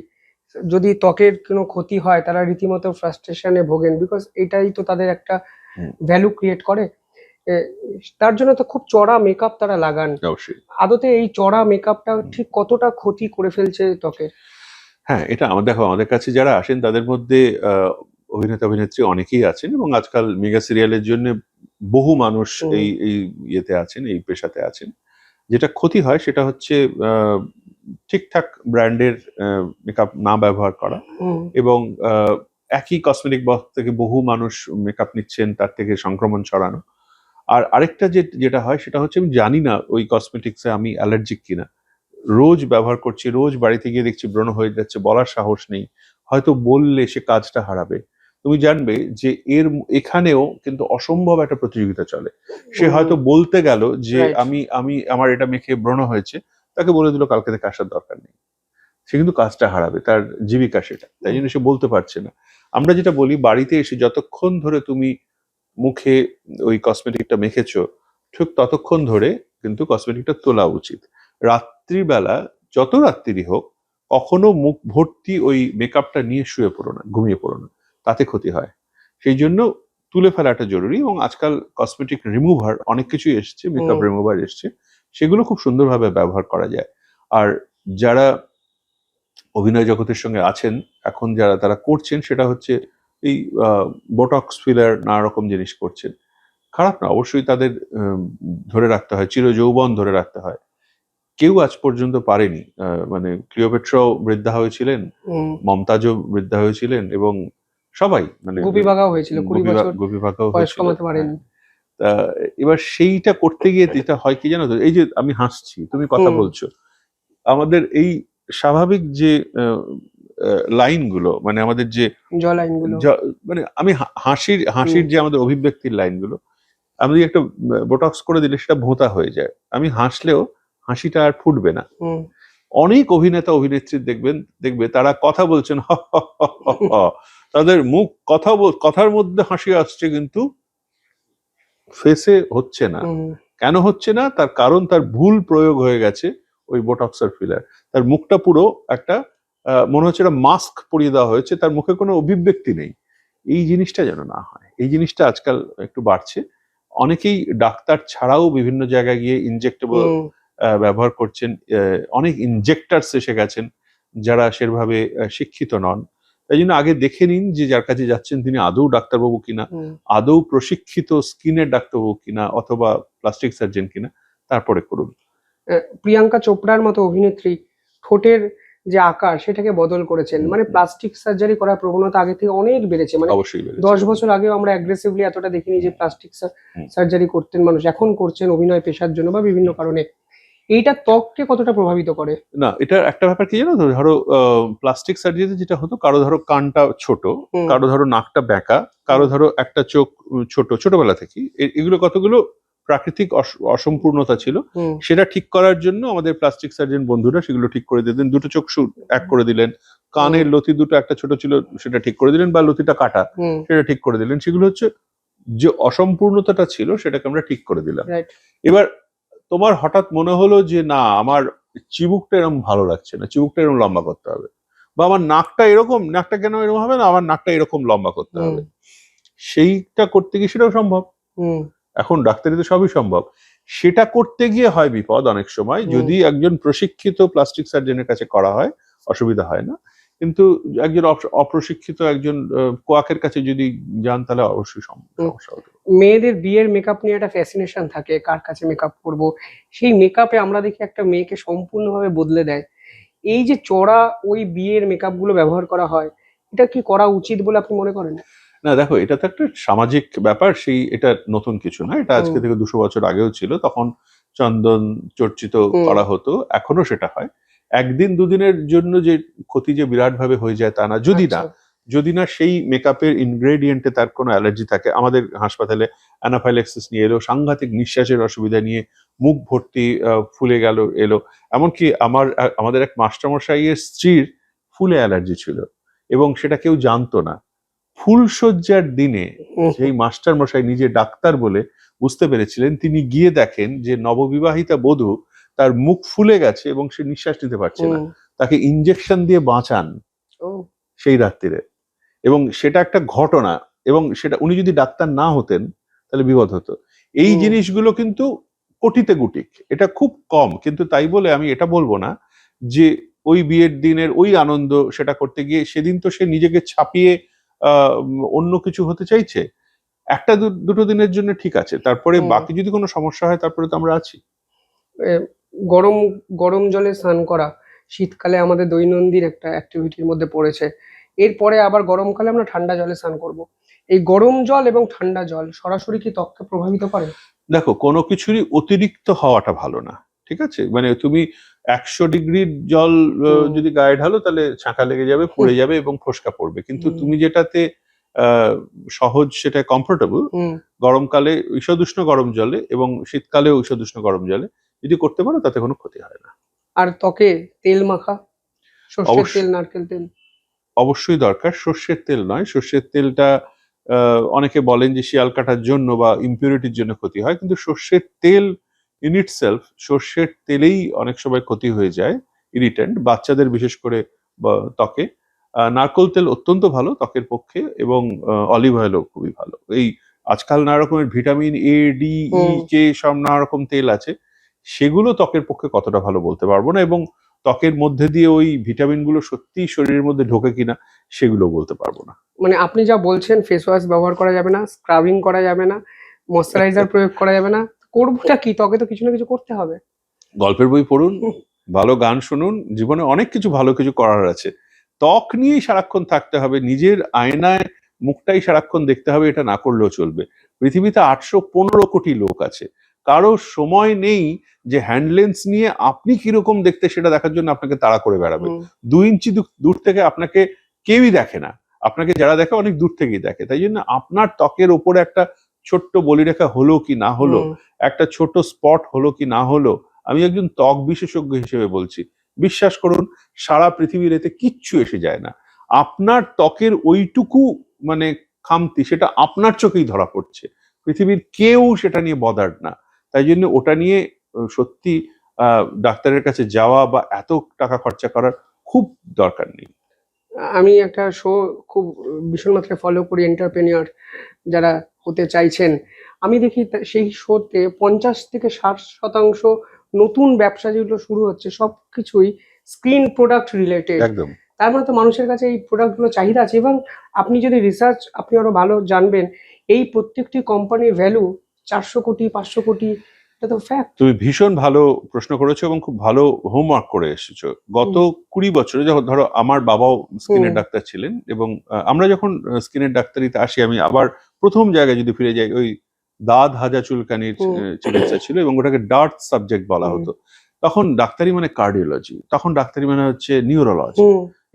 যদি ত্বকের কোনো ক্ষতি হয় তারা রীতিমতো ফ্রাস্ট্রেশনে ভোগেন, বিকজ এটাই তো তাদের একটা ভ্যালু ক্রিয়েট করে। তার জন্য তো খুব চড়া মেকআপ তারা লাগান। অবশ্যই। আদতে এই চড়া মেকআপটা ঠিক কতটা ক্ষতি করে ফেলছে ত্বকের? হ্যাঁ, এটা দেখো, আমাদের কাছে যারা আসেন তাদের মধ্যে অভিনেতা অভিনেত্রী অনেকেই আছেন, এবং আজকাল মেগা সিরিয়ালের জন্য বহু মানুষ এই ইয়েতে আছেন, এই পেশাতে আছেন। যেটা ক্ষতি হয় সেটা হচ্ছে ঠিকঠাক ব্র্যান্ডের মেকআপ না ব্যবহার করা, এবং একই কসমেটিক বক্স থেকে বহু মানুষ মেকআপ নিচ্ছেন, তার থেকে সংক্রমণ ছড়ানো। আর আরেকটা যেটা হয় সেটা হচ্ছে, আমি জানি না ওই কসমেটিক্সে আমি অ্যালার্জিক কিনা, রোজ ব্যবহার করছি, রোজ বাড়িতে গিয়ে দেখছি ব্রণ হয়ে যাচ্ছে, বলার সাহস নেই, হয়তো বললে সে কাজটা হারাবে। তুমি জানবে যে এখানেও কিন্তু অসম্ভব একটা প্রতিযোগিতা চলে। সে হয়তো বলতে গেল যে আমি আমার এটা মেখে ব্রণ হয়েছে, তাকে বলে দিল কালকে থেকে আসার দরকার নেই, সে কিন্তু কাজটা হারাবে, তার জীবিকা সেটা, তাই জন্য সে বলতে পারছে না। আমরা যেটা বলি, বাড়িতে এসে যতক্ষণ ধরে তুমি মুখে ওই কসমেটিকটা মেখেছো, ঠিক ততক্ষণ ধরে কিন্তু কসমেটিকটা তোলা উচিত। রাত্রিবেলা যত রাত্রি হোক, কখনো মুখ ভর্তি ওই মেকআপটা নিয়ে শুয়ে পড়ো না, ঘুমিয়ে পড়ো না, তাতে ক্ষতি হয়। সেই জন্য তুলে ফেলাটা জরুরি, এবং আজকাল কসমেটিক রিমুভার অনেক কিছুই এসছে, মেকআপ রিমুভার এসছে, সেগুলো খুব সুন্দরভাবে ব্যবহার করা যায়। আর যারা অভিনয় জগতের সঙ্গে আছেন এখন, তারা করছেন সেটা হচ্ছে এই বোটক্স ফিলার, নানা রকম জিনিস করছেন, খারাপ না, অবশ্যই তাদের ধরে রাখতে হয়, চিরযৌবন ধরে রাখতে হয়। কেউ আজ পর্যন্ত পারেনি, মানে ক্লিওপেট্রাও বৃদ্ধা হয়েছিলেন, মমতাজও বৃদ্ধা হয়েছিলেন, এবং সবাই, মানে গুপি বাঘাও হয়েছিল, 20 বছর গুপি বাঘাও বয়স হয়েছিল। কমাতে পারেনি। তা এবার সেইটা করতে গিয়ে যেটা হয় কি জানো তো, এই যে আমি হাসছি, তুমি কথা বলছো, আমাদের এই স্বাভাবিক যে লাইনগুলো, মানে আমাদের যে লাইনগুলো, মানে আমি হাসির যে আমাদের অভিব্যক্তির লাইনগুলো, আমি একটা বোটক্স করে দিলে সেটা ভোঁতা হয়ে যায়, আমি হাসলেও হাসিটা আর ফুটবে না। অনেক অভিনেতা অভিনেত্রী দেখবে তারা কথা বলছেন, তাদের মুখ কথার মধ্যে হাসি আসছে, কিন্তু ফেসে হচ্ছে না। কেন হচ্ছে না? তার কারণ তার ভুল প্রয়োগ হয়ে গেছে ওই বোটক্সের ফিলার। তার মুখটা পুরো একটা মনে হচ্ছে একটা মাস্ক পরিয়ে দেওয়া হয়েছে, তার মুখে কোনো অভিব্যক্তি নেই। এই জিনিসটা যেন না হয়, এই জিনিসটা আজকাল একটু বাড়ছে। অনেকেই ডাক্তার ছাড়াও বিভিন্ন জায়গায় গিয়ে ইনজেক্টেবল ব্যবহার করছেন, অনেক ইনজেক্টার্স এসে গেছেন যারা সেভাবে শিক্ষিত নন। তাই জন্য আগে দেখে নিন যে যার কাছে যাচ্ছেন তিনি আদৌ ডাক্তারবাবু কিনা, আদৌ প্রশিক্ষিত স্কিনের ডাক্তারবাবু কিনা, অথবা প্লাস্টিক সার্জন কিনা, তারপরে করুন। প্রিয়াঙ্কা চোপড়ার মতো অভিনেত্রী ঠোঁটের যে আকার সেটাকে বদল করেছেন, মানে প্লাস্টিক সার্জারি করার প্রবণতা আগে থেকে অনেক বেড়েছে। মানে অবশ্যই বেড়েছে। 10 বছর আগেও আমরা অ্যাগ্রেসিভলি এতটা দেখিনি যে প্লাস্টিক সার্জারি করতেন মানুষ, এখন করছেন অভিনয় পেশার জন্য বা বিভিন্ন কারণে। এইটা ত্বককে কতটা প্রভাবিত করে? না, এটা একটা ব্যাপার কি জানো তো, ধরো প্লাস্টিক সার্জারিতে যেটা হতো, কারো ধরো কানটা ছোট, কারো ধরো নাকটা বেঁকা, কারো ধরো একটা চোখ ছোট, ছোটবেলা থেকে, এগুলো কতগুলো প্রাকৃতিক অসম্পূর্ণতা ছিল, সেটা ঠিক করার জন্য আমাদের প্লাস্টিক সার্জন বন্ধুরা সেগুলো ঠিক করে দিলেন। দুটো চোখ এক করে দিলেন, কানের লতি দুটো একটা ছোট ছিল সেটা ঠিক করে দিলেন, বা লতিটা কাটা সেটা ঠিক করে দিলেন। সেগুলো হচ্ছে যে অসম্পূর্ণতাটা ছিল সেটাকে আমরা ঠিক করে দিলাম। রাইট। এবার তোমার হঠাৎ মনে হলো যে না আমার চিবুকটা এরকম ভালো লাগছে না, চিবুকটা এরকম লম্বা করতে হবে, বা আমার নাকটা এরকম, নাকটা কেন এরকম হবে না, আমার নাকটা এরকম লম্বা করতে হবে। সেইটা করতে গিয়ে সেটাও সম্ভব। এখন ডাক্তারিতে সবই সম্ভব। সেটা করতে গিয়ে হয় বিপদ অনেক সময়, যদি একজন প্রশিক্ষিত প্লাস্টিক সার্জনের কাছে করা হয় অসুবিধা হয় না, কিন্তু একজন অপ্রশিক্ষিত একজন কোয়াকের কাছে যদি যান তাহলে অবশ্যই সমস্যা হতে পারে। মেয়েদের বিয়ের মেকআপ নিয়ে একটা ফ্যাসিনেশন থাকে, কার কাছে মেকআপ করব। সেই মেকআপে আমরা দেখি একটা মেয়েকে সম্পূর্ণভাবে বদলে দেয়। এই যে চড়া ওই বিয়ের মেকআপ গুলো ব্যবহার করা হয়, এটা কি করা উচিত বলে আপনি মনে করেন? না দেখো, এটা তো একটা সামাজিক ব্যাপার, এটা নতুন কিছু না, এটা আজকে থেকে 200 বছর আগেও ছিল, তখন চন্দন চর্চিত করা হতো, এখনো সেটা হয়। একদিন দুদিনের জন্য যে ক্ষতি যে বিরাট ভাবে হয়ে যায় তা না, যদি না সেই মেকআপের ইনগ্রেডিয়েন্টে তার কোনো অ্যালার্জি থাকে। আমাদের হাসপাতালে অ্যানাফাইল্যাক্সিস নিয়ে এলো, সাংঘাতিক নিঃশ্বাসের অসুবিধা নিয়ে মুখ ভর্তি ফুলে গেল এলো, এমনকি আমাদের এক মাস্টারমশাইয়ের স্ত্রীর ফুলে অ্যালার্জি ছিল এবং সেটা কেউ জানতো না। ফুলশয্যার দিনে সেই মাস্টার মশাই নিজে ডাক্তার বলে বুঝতে পেরেছিলেন, তিনি গিয়ে দেখেন যে নববিবাহিতা বধূ তার মুখ ফুলে গেছে এবং সে নিঃশ্বাস নিতে পারছে না, তাকে ইনজেকশন দিয়ে বাঁচান সেই রাত্রিরে। এবং সেটা একটা ঘটনা, এবং সেটা উনি যদি ডাক্তার না হতেন তাহলে বিপদ হতো। এই জিনিসগুলো কিন্তু কোটিতে গুটিক, এটা খুব কম, কিন্তু তাই বলে আমি এটা বলবো না যে ওই বিয়ের দিনের ওই আনন্দ সেটা করতে গিয়ে সেদিন তো সে নিজেকে ছাপিয়ে অন্য কিছু হতে চাইছে। একটা দুটো দিনের জন্য ঠিক আছে, তারপরে বাকি যদি কোনো সমস্যা হয় তারপরে তো আমরা আছি। গরম গরম জলে স্নান করা শীতকালে আমাদের দৈনন্দিন একটা অ্যাক্টিভিটির মধ্যে পড়েছে। এরপরে আবার গরমকালে আমরা ঠান্ডা জলে স্নান করব। এই গরম জল এবং ঠান্ডা জল সরাসরি কি ত্বককে প্রভাবিত করে? দেখো, কোনো কিছুরই অতিরিক্ত হওয়াটা ভালো না, ঠিক আছে? মানে তুমি 100 ডিগ্রির জল যদি গায়ে ঢালো তাহলে ছাঁকা লেগে যাবে, পড়ে যাবে এবং ফোস্কা পড়বে। কিন্তু তুমি যেটাতে সহজ, সেটা কমফোর্টেবল, গরমকালে ঈষদুষ্ণ গরম জলে এবং শীতকালে ঈষদুষ্ণ গরম জলে যদি করতে পারো তাতে কোনো ক্ষতি হয় না। আর ত্বকে তেল মাখা, সর্ষের তেল, নারকেল তেল অবশ্যই দরকার। সর্ষের তেল নয়, সর্ষের তেলটা অনেকে বলেন যে শিয়াল কাটার জন্য বা ইম্পিউরিটির জন্য ক্ষতি হয়, কিন্তু সর্ষের তেল ইন ইটসেলফ, সর্ষের তেলেই অনেক সময় ক্ষতি হয়ে যায়, ইরিটেন্ট বাচ্চাদের বিশেষ করে ত্বকে। নারকেল তেল অত্যন্ত ভালো ত্বকের পক্ষে, এবং অলিভ অয়েলও খুবই ভালো। এই আজকাল নানা রকমের ভিটামিন এ, ডি, ই, কে সব নানা রকম তেল আছে, সেগুলো ত্বকের পক্ষে কতটা ভালো বলতে পারবো না, এবং ত্বকের মধ্যে দিয়ে ওই ভিটামিন গুলো সত্যি শরীরের মধ্যে ঢোকে কিনা সেগুলো বলতে পারবো না। মানে আপনি যা বলছেন, ফেস ওয়াশ ব্যবহার করা যাবে না, স্ক্রাবিং করা যাবে না, ময়শ্চারাইজার প্রয়োগ করা যাবে না, করবোটা কি? ত্বকে তো কিছু না কিছু করতে হবে। গল্পের বই পড়ুন, ভালো গান শুনুন, জীবনে অনেক কিছু ভালো কিছু করার আছে। ত্বক নিয়েই সারাক্ষণ থাকতে হবে, নিজের আয়নায় মুখটাই সারাক্ষণ দেখতে হবে, এটা না করলেও চলবে। পৃথিবীতে 815 কোটি লোক আছে, কারো সময় নেই যে হ্যান্ডলেন্স নিয়ে আপনি কিরকম দেখতে সেটা দেখার জন্য আপনাকে তাড়া করে বেড়াবে। 2 ইঞ্চি দূর থেকে আপনাকে কেউই দেখে না, আপনাকে যারা দেখে অনেক দূর থেকেই দেখে। তাই জন্য আপনার ত্বকের ওপরে একটা ছোট্ট বলিরেখা হলো কি না হলো, একটা ছোট স্পট হলো কি না হলো, আমি একজন ত্বক বিশেষজ্ঞ হিসেবে বলছি, বিশ্বাস করুন সারা পৃথিবীর এতে কিচ্ছু এসে যায় না। আপনার ত্বকের ওইটুকু মানে খামতি, সেটা আপনার চোখেই ধরা পড়ছে, পৃথিবীর কেউ সেটা নিয়ে বদার্ড না। তাই জন্য ওটা নিয়ে সত্যি ডাক্তারের কাছে যাওয়া বা এত টাকা খরচা করার খুব দরকার নেই। আমি একটা শো খুব ভীষণ মাত্রায় ফলো করি, এন্টারপ্রেনিউর যারা হতে চাইছেন। আমি দেখি সেই শোতে 50 থেকে 60% নতুন ব্যবসা যেগুলো শুরু হচ্ছে সবকিছুই স্ক্রিন প্রোডাক্ট রিলেটেড। একদম। তার মানে তো মানুষের কাছে এই প্রোডাক্টগুলো চাহিদা আছে, এবং আপনি যদি রিসার্চ আপনি আরো ভালো জানবেন, এই প্রত্যেকটি কোম্পানির ভ্যালু 400 কোটি 500 কোটি, এটা তো ফ্যাক্ট। তুমি ভীষণ ভালো প্রশ্ন করেছো এবং খুব ভালো হোমওয়ার্ক করে এসেছো। গত 20 বছরে, যখন ধরো আমার বাবাও স্কিনের ডাক্তার ছিলেন, এবং আমরা যখন স্কিনের ডাক্তারিতে আসি, আমি আবার প্রথম জায়গায় যদি ফিরে যাই, ওই দাঁত হাজা চুলকানির চিকিৎসা ছিল, এবং ওটাকে ডার্ট সাবজেক্ট বলা হতো। তখন ডাক্তারি মানে কার্ডিওলজি, তখন ডাক্তারি মানে হচ্ছে নিউরোলজি,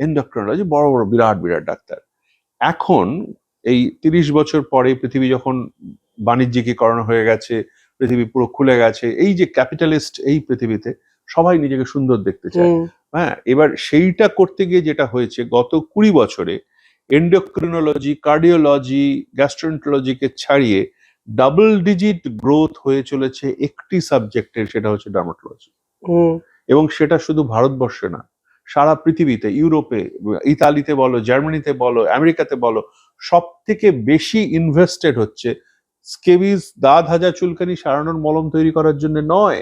এন্ডোক্রিনোলজি, বড় বড় বিরাট বিরাট ডাক্তার। এখন এই 30 বছর পরে পৃথিবী যখন বাণিজ্যিকীকরণ হয়ে গেছে, পৃথিবী পুরো খুলে গেছে, এই যে ক্যাপিটালিস্ট এই পৃথিবীতে সবাই নিজেকে সুন্দর দেখতে চায়, হ্যাঁ। এবার সেইটা করতে গিয়ে যেটা হয়েছে গত 20 বছরে, এন্ডোক্রিনোলজি, কার্ডিওলজি, গ্যাস্ট্রোএন্টারোলজিকে ছাড়িয়ে ডাবল ডিজিট গ্রোথ হয়ে চলেছে একটি সাবজেক্টের, সেটা হচ্ছে ডার্মাটোলজি। এবং সেটা শুধু ভারতবর্ষে না, সারা পৃথিবীতে, ইউরোপে, ইতালিতে বলো, জার্মানিতে বলো, আমেরিকাতে বলো, সব থেকে বেশি ইনভেস্টেড হচ্ছে স্কেবিজ, দাঁত হাজা চুলকানি সারানোর মলম তৈরি করার জন্য নয়,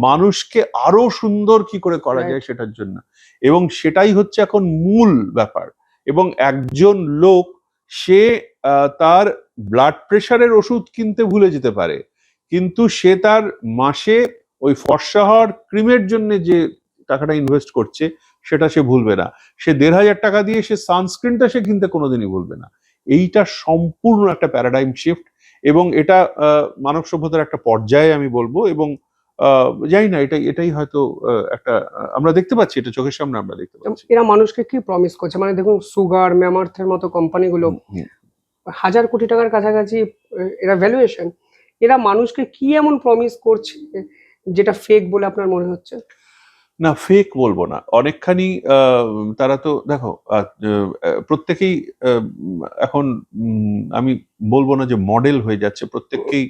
মানুষকে আরো সুন্দর কি করে করা যায় সেটার জন্য। এবং সেটাই হচ্ছে এখন মূল ব্যাপার। এবং একজন লোক সে তার ব্লাড প্রেশারের ওষুধ কিনতে ভুলে যেতে পারে, কিন্তু সে তার মাসে ওই ফর্সা হওয়ার ক্রিমের জন্য যে টাকাটা ইনভেস্ট করছে সেটা সে ভুলবে না। সে 1,500 টাকা দিয়ে সে সানস্ক্রিনটা সে কিনতে কোনোদিনই ভুলবে না। এইটা সম্পূর্ণ একটা প্যারাডাইম শিফট, এবং এটা মানব সভ্যতার একটা পর্যায়ে আমি বলবো। এবং জানি না, এটাই হয়তো একটা আমরা দেখতে পাচ্ছি, এটা চোখের সামনে আমরা দেখতে পাচ্ছি। এরা মানুষকে কি প্রমিস করছে, মানে দেখুন সুগার, ম্যামার্থের মতো কোম্পানিগুলো 1,000 কোটি টাকার কাছাকাছি এরা ভ্যালুয়েশন, এরা মানুষকে কি এমন প্রমিস করছে যেটা ফেক বলে আপনার মনে হচ্ছে? না, ফেক বলবো না, অনেকখানি তারা তো দেখো প্রত্যেকেই এখন আমি বলবো না যে মডেল হয়ে যাচ্ছে, প্রত্যেককেই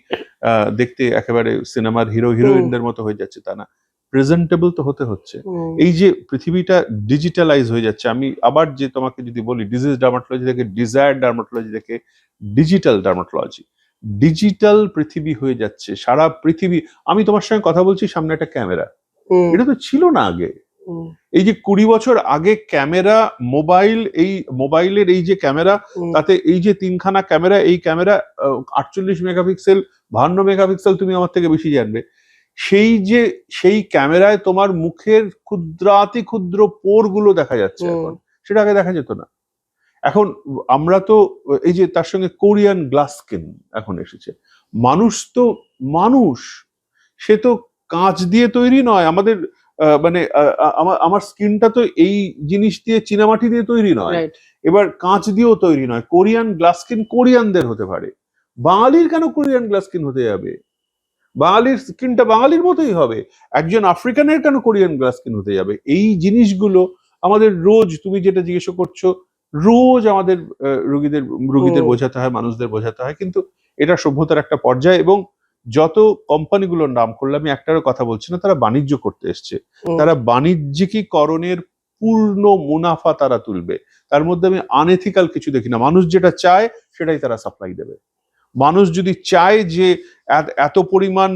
দেখতে একেবারে সিনেমার হিরো হিরোইনদের মতো হয়ে যাচ্ছে তা না, প্রেজেন্টেবল তো হতে হচ্ছে। এই যে পৃথিবীটা ডিজিটালাইজ হয়ে যাচ্ছে, আমি আবার যে তোমাকে যদি বলি ডিজিজ ডার্মাটোলজি থেকে ডিজায়ার ডার্মাটোলজি থেকে ডিজিটাল ডার্মাটোলজি, ডিজিটাল পৃথিবী হয়ে যাচ্ছে সারা পৃথিবী। আমি তোমার সঙ্গে কথা বলছি, সামনে একটা ক্যামেরা, এটা তো ছিল না আগে। এই যে 20 বছর আগে ক্যামেরা, মোবাইল, এই মোবাইলের এই যে ক্যামেরা, তাতে এই যে 3খানা ক্যামেরা, এই ক্যামেরা 48 মেগাপিক্সেল, 52 মেগাপিক্সেল, তুমি আমার থেকে বেশি জানবে। সেই ক্যামেরায় তোমার মুখের ক্ষুদ্রাতি ক্ষুদ্র পোর গুলো দেখা যাচ্ছে এখন, সেটা আগে দেখা যেত না। এখন আমরা তো এই যে তার সঙ্গে কোরিয়ান গ্লাস স্কিন এখন এসেছে। মানুষ সে তো কাঁচ দিয়ে তৈরি নয়, আমাদের মানে আমার স্কিনটা তো এই জিনিস দিয়ে, চীনামাটি দিয়ে তৈরি নয়, এবার কাঁচ দিয়েও তৈরি নয়। কোরিয়ান গ্লাস স্কিন কোরিয়ানদের হতে পারে, বাঙালির কেন কোরিয়ান গ্লাস স্কিন হতে যাবে? বাঙালির স্কিনটা বাঙালির মতোই হবে, একজন আফ্রিকানের কেন কোরিয়ান গ্লাস স্কিন হতে যাবে? এই জিনিসগুলো আমাদের রোজ, তুমি যেটা জিজ্ঞেস করছো, রোজ আমাদের রুগীদের বোঝাতে হয়, মানুষদের বোঝাতে হয়। কিন্তু এটা সভ্যতার একটা পর্যায়। এবং যত কোম্পানিগুলোর নাম করলে, আমি একটারও কথা বলছি না, তারা বাণিজ্য করতে এসছে, তারা বাণিজ্যিকীকরণের পূর্ণ মুনাফা তারা তুলবে। তার মধ্যে আমি আনএথিক্যাল কিছু দেখি না। মানুষ যেটা চায় সেটাই তারা সাপ্লাই দেবে। মানুষ যদি চায় যে এত পরিমাণ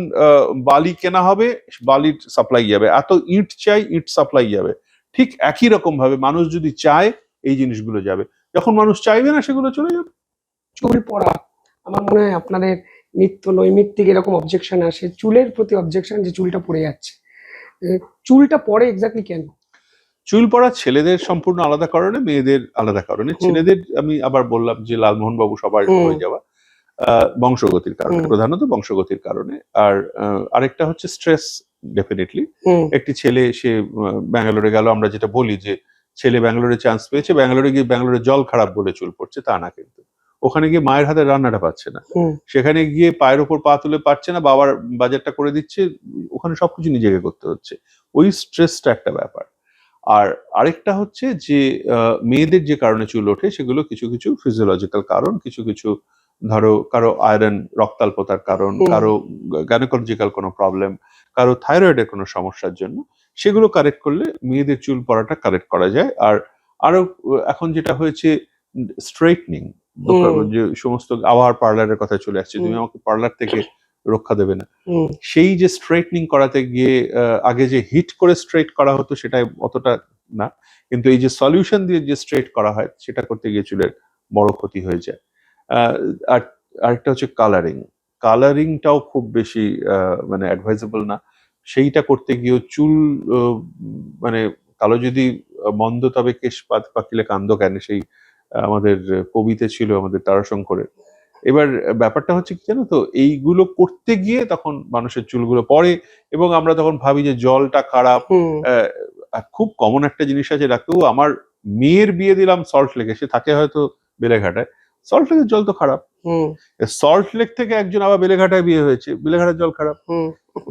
বালি কেনা হবে, বালির সাপ্লাই যাবে, এত ইট চাই, ইট সাপ্লাই যাবে। ঠিক একই রকম ভাবে মানুষ যদি চায় এই জিনিসগুলো যাবে, যখন মানুষ চাইবে না সেগুলো চলে যাবে। চুল পড়া, আমার মনে হয় আপনাদের নিত্য নৈমিত্তিক এরকম অবজেকশন আসে, চুলের প্রতি অবজেকশন, যে চুলটা পড়ে যাচ্ছে। চুলটা পড়ে এক্স্যাক্টলি কেন? চুল পড়া ছেলেদের সম্পূর্ণ আলাদা কারণে, মেয়েদের আলাদা কারণে। ছেলেদের আমি আবার বললাম যে লালমোহন বাবু সবার হয়ে যাওয়া, বংশগতির কারণে, প্রধানত বংশগতির কারণে। আর আরেকটা হচ্ছে স্ট্রেস, ডেফিনেটলি। একটি ছেলে সে ব্যাঙ্গালোরে গেল, আমরা যেটা বলি যে ছেলে ব্যাঙ্গালোরে চান্স পেয়েছে, ব্যাঙ্গালোরে গিয়ে ব্যাঙ্গালোরে জল খারাপ বলে চুল পড়ছে, তা না। কিন্তু ওখানে গিয়ে মায়ের হাতের রান্নাটা পাচ্ছে না, সেখানে গিয়ে পায়ের ওপর পা তুলে পাচ্ছে না, বাবার বাজারটা করে দিচ্ছে, ওখানে সবকিছু নিজেকে করতে হচ্ছে। ওই স্ট্রেসটা একটা ব্যাপার। আর আরেকটা হচ্ছে যে মেয়েদের যে কারণে চুল ওঠে সেগুলো কিছু কিছু ফিজিওলজিক্যাল কারণ, কিছু কিছু ধরো কারো আয়রন রক্তাল্পতার কারণ, কারো গাইনোকোলজিক্যাল কোনো প্রবলেম, কারো থাইরয়েডের কোনো সমস্যার জন্য, সেগুলো কারেক্ট করলে মেয়েদের চুল পড়াটা কারেক্ট করা যায়। আর আরো এখন যেটা হয়েছে স্ট্রেটনিং, যে সমস্ত আবার পার্লারের কথা চলে আসছে, তুমি আমাকে পার্লার থেকে রক্ষা দেবে না, সেই যে স্ট্রেটনিং করাতে গিয়ে আগে যে হিট করে স্ট্রেট করা হতো সেটা অতটা না, কিন্তু এই যে সলিউশন দিয়ে যে স্ট্রেট করা হয় সেটা করতে গিয়ে চুলের বড় ক্ষতি হয়ে যায়। আর আরেকটা হচ্ছে কালারিংটাও খুব বেশি মানে অ্যাডভাইজেবল না। সেইটা করতে গিয়েও চুল মানে কালো যদি মন্দ তবে কেশ পাকিলে কান্দ কেন, সেই আমাদের কবিতে ছিল আমাদের তারাশঙ্করের। এবার ব্যাপারটা হচ্ছে কি জানো তো, এইগুলো করতে গিয়ে তখন মানুষের চুলগুলো পড়ে, এবং আমরা তখন ভাবি যে জলটা খারাপ। খুব কমন একটা জিনিস আছে, ডাক্তারবাবু আমার মেয়ের বিয়ে দিলাম সল্ট লেকে, সে থাকে হয়তো বেলেঘাটায়, সল্ট লেকের জল তো খারাপ। সল্ট লেক থেকে একজন আবার বেলেঘাটায় বিয়ে হয়েছে, বেলেঘাটার জল খারাপ।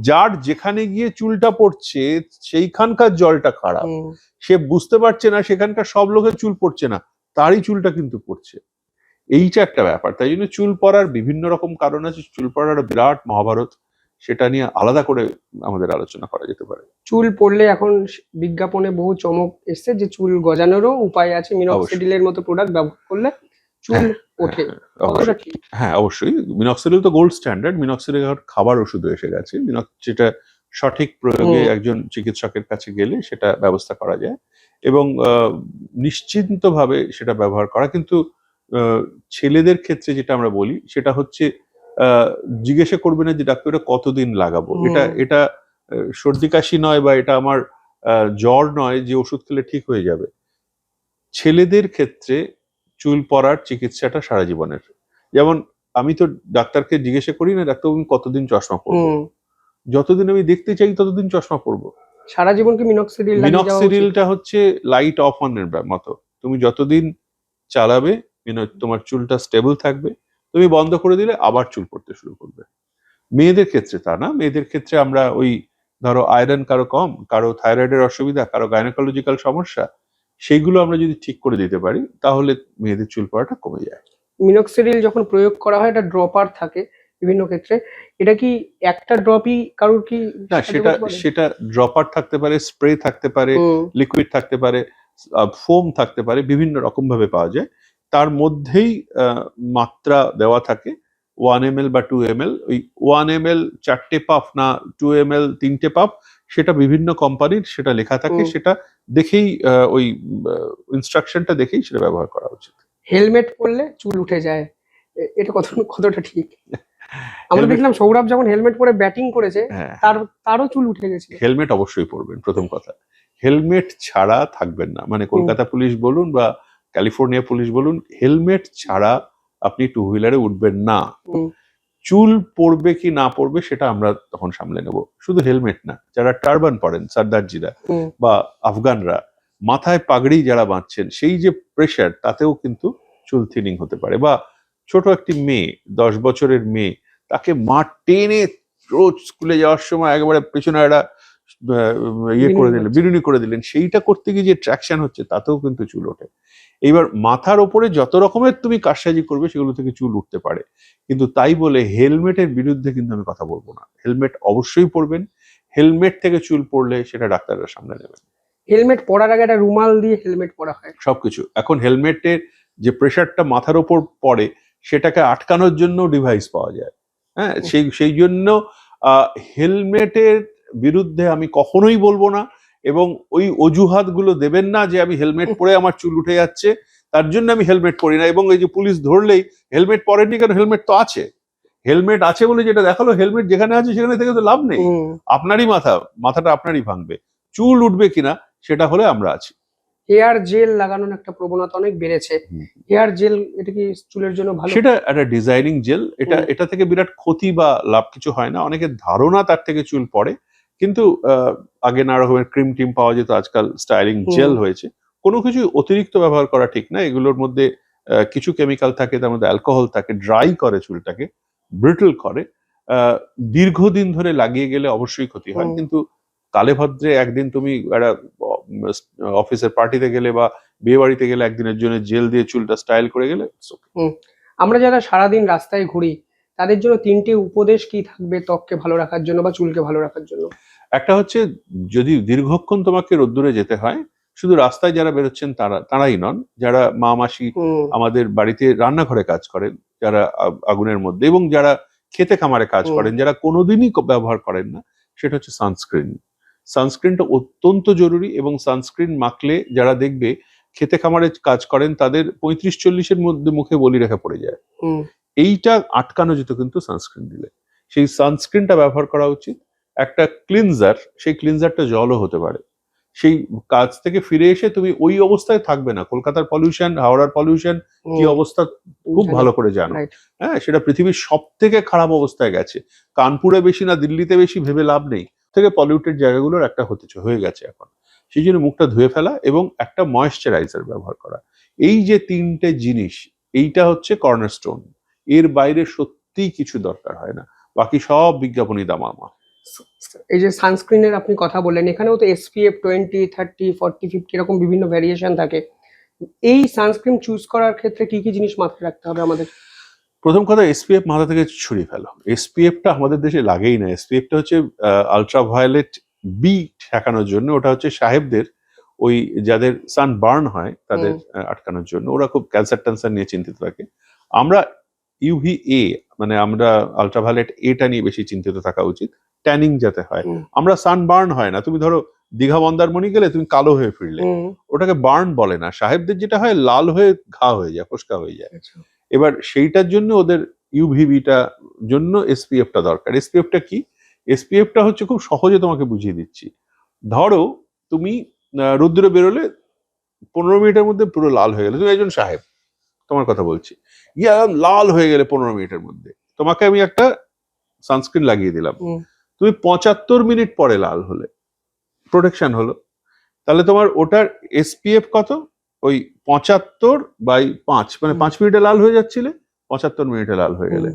যার যেখানে গিয়ে চুলটা পড়ছে সেইখানকার জলটা খারাপ, সে বুঝতে পারছে না সেখানকার সব লোকের চুল পড়ছে না, তারই চুলটা কিন্তু পড়ছে। এইটা একটা ব্যাপার। তাই জন্য চুল পড়ার বিভিন্ন রকম কারণ আছে। চুল পড়ার একটা বিরাট মহাভারত, সেটা নিয়ে আলাদা করে আমাদের আলোচনা করা যেতে পারে। চুল পড়লে এখন বিজ্ঞাপনে বহু চমক এসছে যে চুল গজানোরও উপায় আছে, মিনক্সিডিলের মতো প্রোডাক্ট ব্যবহার করলে চুল হ্যাঁ, ওঠে। হ্যাঁ, কতটা ঠিক? হ্যাঁ, অবশ্যই। মিনক্সিডিল তো গোল্ড স্ট্যান্ডার্ড। মিনক্সিডিল এখন খাবার ওষুধ এসে গেছে। যেটা সঠিক প্রয়োগে একজন চিকিৎসকের কাছে গেলে সেটা ব্যবস্থা করা যায় এবং নিশ্চিন্তভাবে সেটা ব্যবহার করা। কিন্তু ছেলেদের ক্ষেত্রে যেটা আমরা বলি সেটা হচ্ছে জিজ্ঞাসা করবে না যে ডাক্তার এটা কতদিন লাগাবো। এটা এটা সর্দি কাশি নয় বা এটা আমার জ্বর নয় যে ওষুধ খেলে ঠিক হয়ে যাবে। ছেলেদের ক্ষেত্রে চুল পড়ার চিকিৎসাটা সারা জীবনের। যেমন আমি তো ডাক্তারকে জিজ্ঞাসা করি না ডাক্তার তুমি কতদিন চশমা পরবো, যতদিন আমি দেখতে চাই ততদিন চশমা পরবো। সারা জীবন কি মিনক্সিডিল লাগিয়ে যাওয়া উচিত? মিনক্সিডিলটা হচ্ছে লাইট অফ অনের মতো। তুমি যতদিন চালাবে তোমার চুলটা স্টেবল থাকবে, তুমি বন্ধ করে দিলে আবার চুল পড়তে শুরু করবে। মেয়েদের ক্ষেত্রে তা না। মেয়েদের ক্ষেত্রে আমরা ওই ধরো আয়রন কারো কম, কারো থাইরয়েডের অসুবিধা, কারো গাইনোকোলজিক্যাল সমস্যা, সেইগুলো আমরা যদি ঠিক করে দিতে পারি তাহলে মেয়েদের চুল পড়াটা কমে যায়। মিনক্সিডিল যখন প্রয়োগ করা হয় এটা ড্রপার থাকে বিভিন্ন ক্ষেত্রে, এটা কি একটা ড্রপই কারোর কি না, সেটা ড্রপার থাকতে পারে, স্প্রে থাকতে পারে, লিকুইড থাকতে পারে, ফোম থাকতে পারে, বিভিন্ন রকম ভাবে পাওয়া যায়। তার মধ্যেই মাত্রা দেওয়া থাকে 1 ml বা 2 ml। ওই 1 ml 4টে পাফ না 2 ml 3টে পাফ, সেটা বিভিন্ন কোম্পানির সেটা লেখা থাকে। সেটা দেখেই ওই ইনস্ট্রাকশনটা দেখেই সেটা ব্যবহার করা উচিত। হেলমেট পরলে চুল উঠে যায়, এটা কতটা ঠিক? আমরা দেখলাম সৌরভ যখন হেলমেট পরে ব্যাটিং করেছে তারও চুল উঠে গেছে। হেলমেট অবশ্যই পরবেন, প্রথম কথা। হেলমেট ছাড়া থাকবেন না, মানে কলকাতা পুলিশ বলুন বা ক্যালিফোর্নিয়া পুলিশ বলুন, হেলমেট ছাড়া আপনি টু হুইলারে উঠবেন না। চুল পড়বে কি না পড়বে সেটা আমরা তখন সামলে নেব। শুধু হেলমেট না, যারা টার্বান পরেন সর্দারজিরা বা আফগানরা, মাথায় পাগড়ি যারা বাঁধছেন, সেই যে প্রেশার তাতেও কিন্তু চুল থিনিং হতে পারে। বা ছোট একটি মেয়ে, 10 বছরের মেয়ে, তাকে মা টেনে রোজ স্কুলে যাওয়ার সময় একেবারে পেছনে একটা বিনুনি করে দিলেন, সেইটা করতে গিয়ে যে ট্র্যাকশন হচ্ছে তাতেও কিন্তু চুল ওঠে। এইবার মাথার ওপরে যত রকমের তুমি কারসাজি করবে সেগুলো থেকে চুল উঠতে পারে, কিন্তু তাই বলে হেলমেটের বিরুদ্ধে কিন্তু আমি কথা বলবো না। হেলমেট অবশ্যই পরবেন। হেলমেট থেকে চুল পড়লে সেটা ডাক্তাররা সামনে নেবেন। হেলমেট পরার আগে একটা রুমাল দিয়ে হেলমেট পরা হয় সবকিছু। এখন হেলমেটের যে প্রেশারটা মাথার ওপর পড়ে সেটাকে আটকানোর জন্য ডিভাইস পাওয়া যায়। হ্যাঁ, সেই জন্য হেলমেটের বিরুদ্ধে আমি কখনোই বলবো না। এবং ওই অজুহাতগুলো দেবেন না যে আমি হেলমেট পরে আমার চুল উঠে যাচ্ছে তার জন্য আমি হেলমেট পরি না। এবং এই যে পুলিশ ধরলেই হেলমেট পরেননি কেন, হেলমেট তো আছে। হেলমেট আছে বলে যেটা দেখালো, হেলমেট যেখানে আছে সেখানে থেকে তো লাভ নেই। আপনারই মাথাটা আপনারই ভাঙবে। চুল উঠবে কিনা সেটা হলে আমরা আছি। হেয়ার জেল লাগানোর একটা প্রবণতা অনেক বেড়েছে। হেয়ার জেল এটা কি চুলের জন্য ভালো? সেটা একটা ডিজাইনিং জেল। এটা থেকে বিরাট ক্ষতি বা লাভ কিছু হয় না। অনেকের ধারণা তার থেকে চুল পড়ে, কিন্তু আগে নানা রকমের ক্রিম টিম পাওয়া যেত, আজকাল স্টাইলিং জেল হয়েছে। কোনো কিছু অতিরিক্ত ব্যবহার করা ঠিক না। এগুলোর মধ্যে কিছু কেমিক্যাল থাকে, তার মধ্যে অ্যালকোহল থাকে, ড্রাই করে চুলটাকে, ব্রিটল করে। দীর্ঘদিন ধরে লাগিয়ে গেলে অবশ্যই ক্ষতি হয়, কিন্তু কালে ভদ্রে একদিন তুমি একটা অফিসের পার্টিতে গেলে বা বিয়ে বাড়িতে গেলে একদিনের জন্য জেল দিয়ে চুলটা স্টাইল করে গেলে আমরা যারা সারাদিন রাস্তায় ঘুরি তাদের জন্য 3টে উপদেশ কি থাকবে ত্বককে ভালো রাখার জন্য বা চুলকে ভালো রাখার জন্য? একটা হচ্ছে, যদি দীর্ঘক্ষণ তোমাকে রোদ্দুরে যেতে হয়, শুধু রাস্তায় যারা বেরোচ্ছেন তারাই নন, যারা মা মাসি আমাদের বাড়িতে রান্নাঘরে কাজ করেন, যারা আগুনের মধ্যে, এবং যারা খেতে খামারে কাজ করেন, যারা কোনোদিনই ব্যবহার করেন না, সেটা হচ্ছে সানস্ক্রিন। সানস্ক্রিনটা অত্যন্ত জরুরি। এবং সানস্ক্রিন মাখলে যারা দেখবে খেতে খামারে কাজ করেন তাদের 35-40-এর মধ্যে মুখে বলি রেখা পড়ে যায়। এইটা আটকানো যেত কিন্তু সানস্ক্রিন দিলে। সেই সানস্ক্রিনটা ব্যবহার করা উচিত। একটা ক্লিনজার, সেই ক্লিনজারটা জলও হতে পারে। সেই কাজ থেকে ফিরে এসে তুমি ওই অবস্থায় থাকবে না। কলকাতার পলিউশন, হাওড়ার পলিউশন কি অবস্থা খুব ভালো করে জানো। হ্যাঁ, সেটা পৃথিবীর সব থেকে খারাপ অবস্থায় গেছে। কানপুরে বেশি না দিল্লিতে বেশি ভেবে লাভ নেই, থেকে পলিউটেড জায়গাগুলোর একটা হয়ে গেছে এখন। সেই জন্য মুখটা ধুয়ে ফেলা এবং একটা ময়েশ্চারাইজার ব্যবহার করা, এই যে 3টে জিনিস, এইটা হচ্ছে কর্নারস্টোন। এর বাইরে সত্যিই কিছু দরকার হয় না, বাকি সব বিজ্ঞাপনী দামামা। এই যে সানস্ক্রিনের আপনি কথা বললেন, এখানেও তো SPF 20, 30, 40, 50 এরকম বিভিন্ন ভ্যারিয়েশন থাকে। এই সানস্ক্রিন চুজ করার ক্ষেত্রে কি কি জিনিস মাথায় রাখতে হবে আমাদের? প্রথম কথা, এসপিএফ মাথা থেকে ছুড়ে ফেলো। এসপিএফটা আমাদের দেশে লাগেই না। এসপিএফটা হচ্ছে আলট্রাভায়োলেট বি ঠেকানোর জন্য, ওটা হচ্ছে সাহেবদের, ওই যাদের সান বার্ন হয় তাদের আটকানোর জন্য। ওরা খুব ক্যান্সার ট্যান্সার নিয়ে চিন্তিত থাকে। আমরা ইউভিএ মানে আমরা আলট্রাভায়োলেট এটা নিয়ে বেশি চিন্তিত থাকা উচিত, ট্যানিং যাতে হয়। আমরা সান বার্ন হয় না, তুমি ধরো দীঘা মন্দারমণি গেলে তুমি কালো হয়ে ফিরলে, ওটাকে বার্ন বলে না। সাহেবদের যেটা হয় লাল হয়ে ঘা হয়ে যায়, ফোস্কা হয়ে যায়। এবার সেইটার জন্য ওদের ইউভিবিটা জন্য এসপিএফটা দরকার। এসপিএফটা কি? এসপিএফটা হচ্ছে, খুব সহজে তোমাকে বুঝিয়ে দিচ্ছি। ধরো তুমি রোদ্দুরে বেরোলে 15 মিনিটের মধ্যে পুরো লাল হয়ে গেলে, তুমি একজন সাহেব, তোমার কথা বলছি, ইয়া লাল হয়ে গেলে 15 মিনিটের মধ্যে, তোমাকে আমি একটা সানস্ক্রিন লাগিয়ে দিলাম, তুমি 75 মিনিট পরে লাল হলে, প্রোটেকশন হলো, তাহলে তোমার ওটার এসপিএফ কত? ওই 75/5, মানে 5 মিনিটে লাল হয়ে যাচ্ছিলে, 75 মিনিটে লাল হয়ে গেলে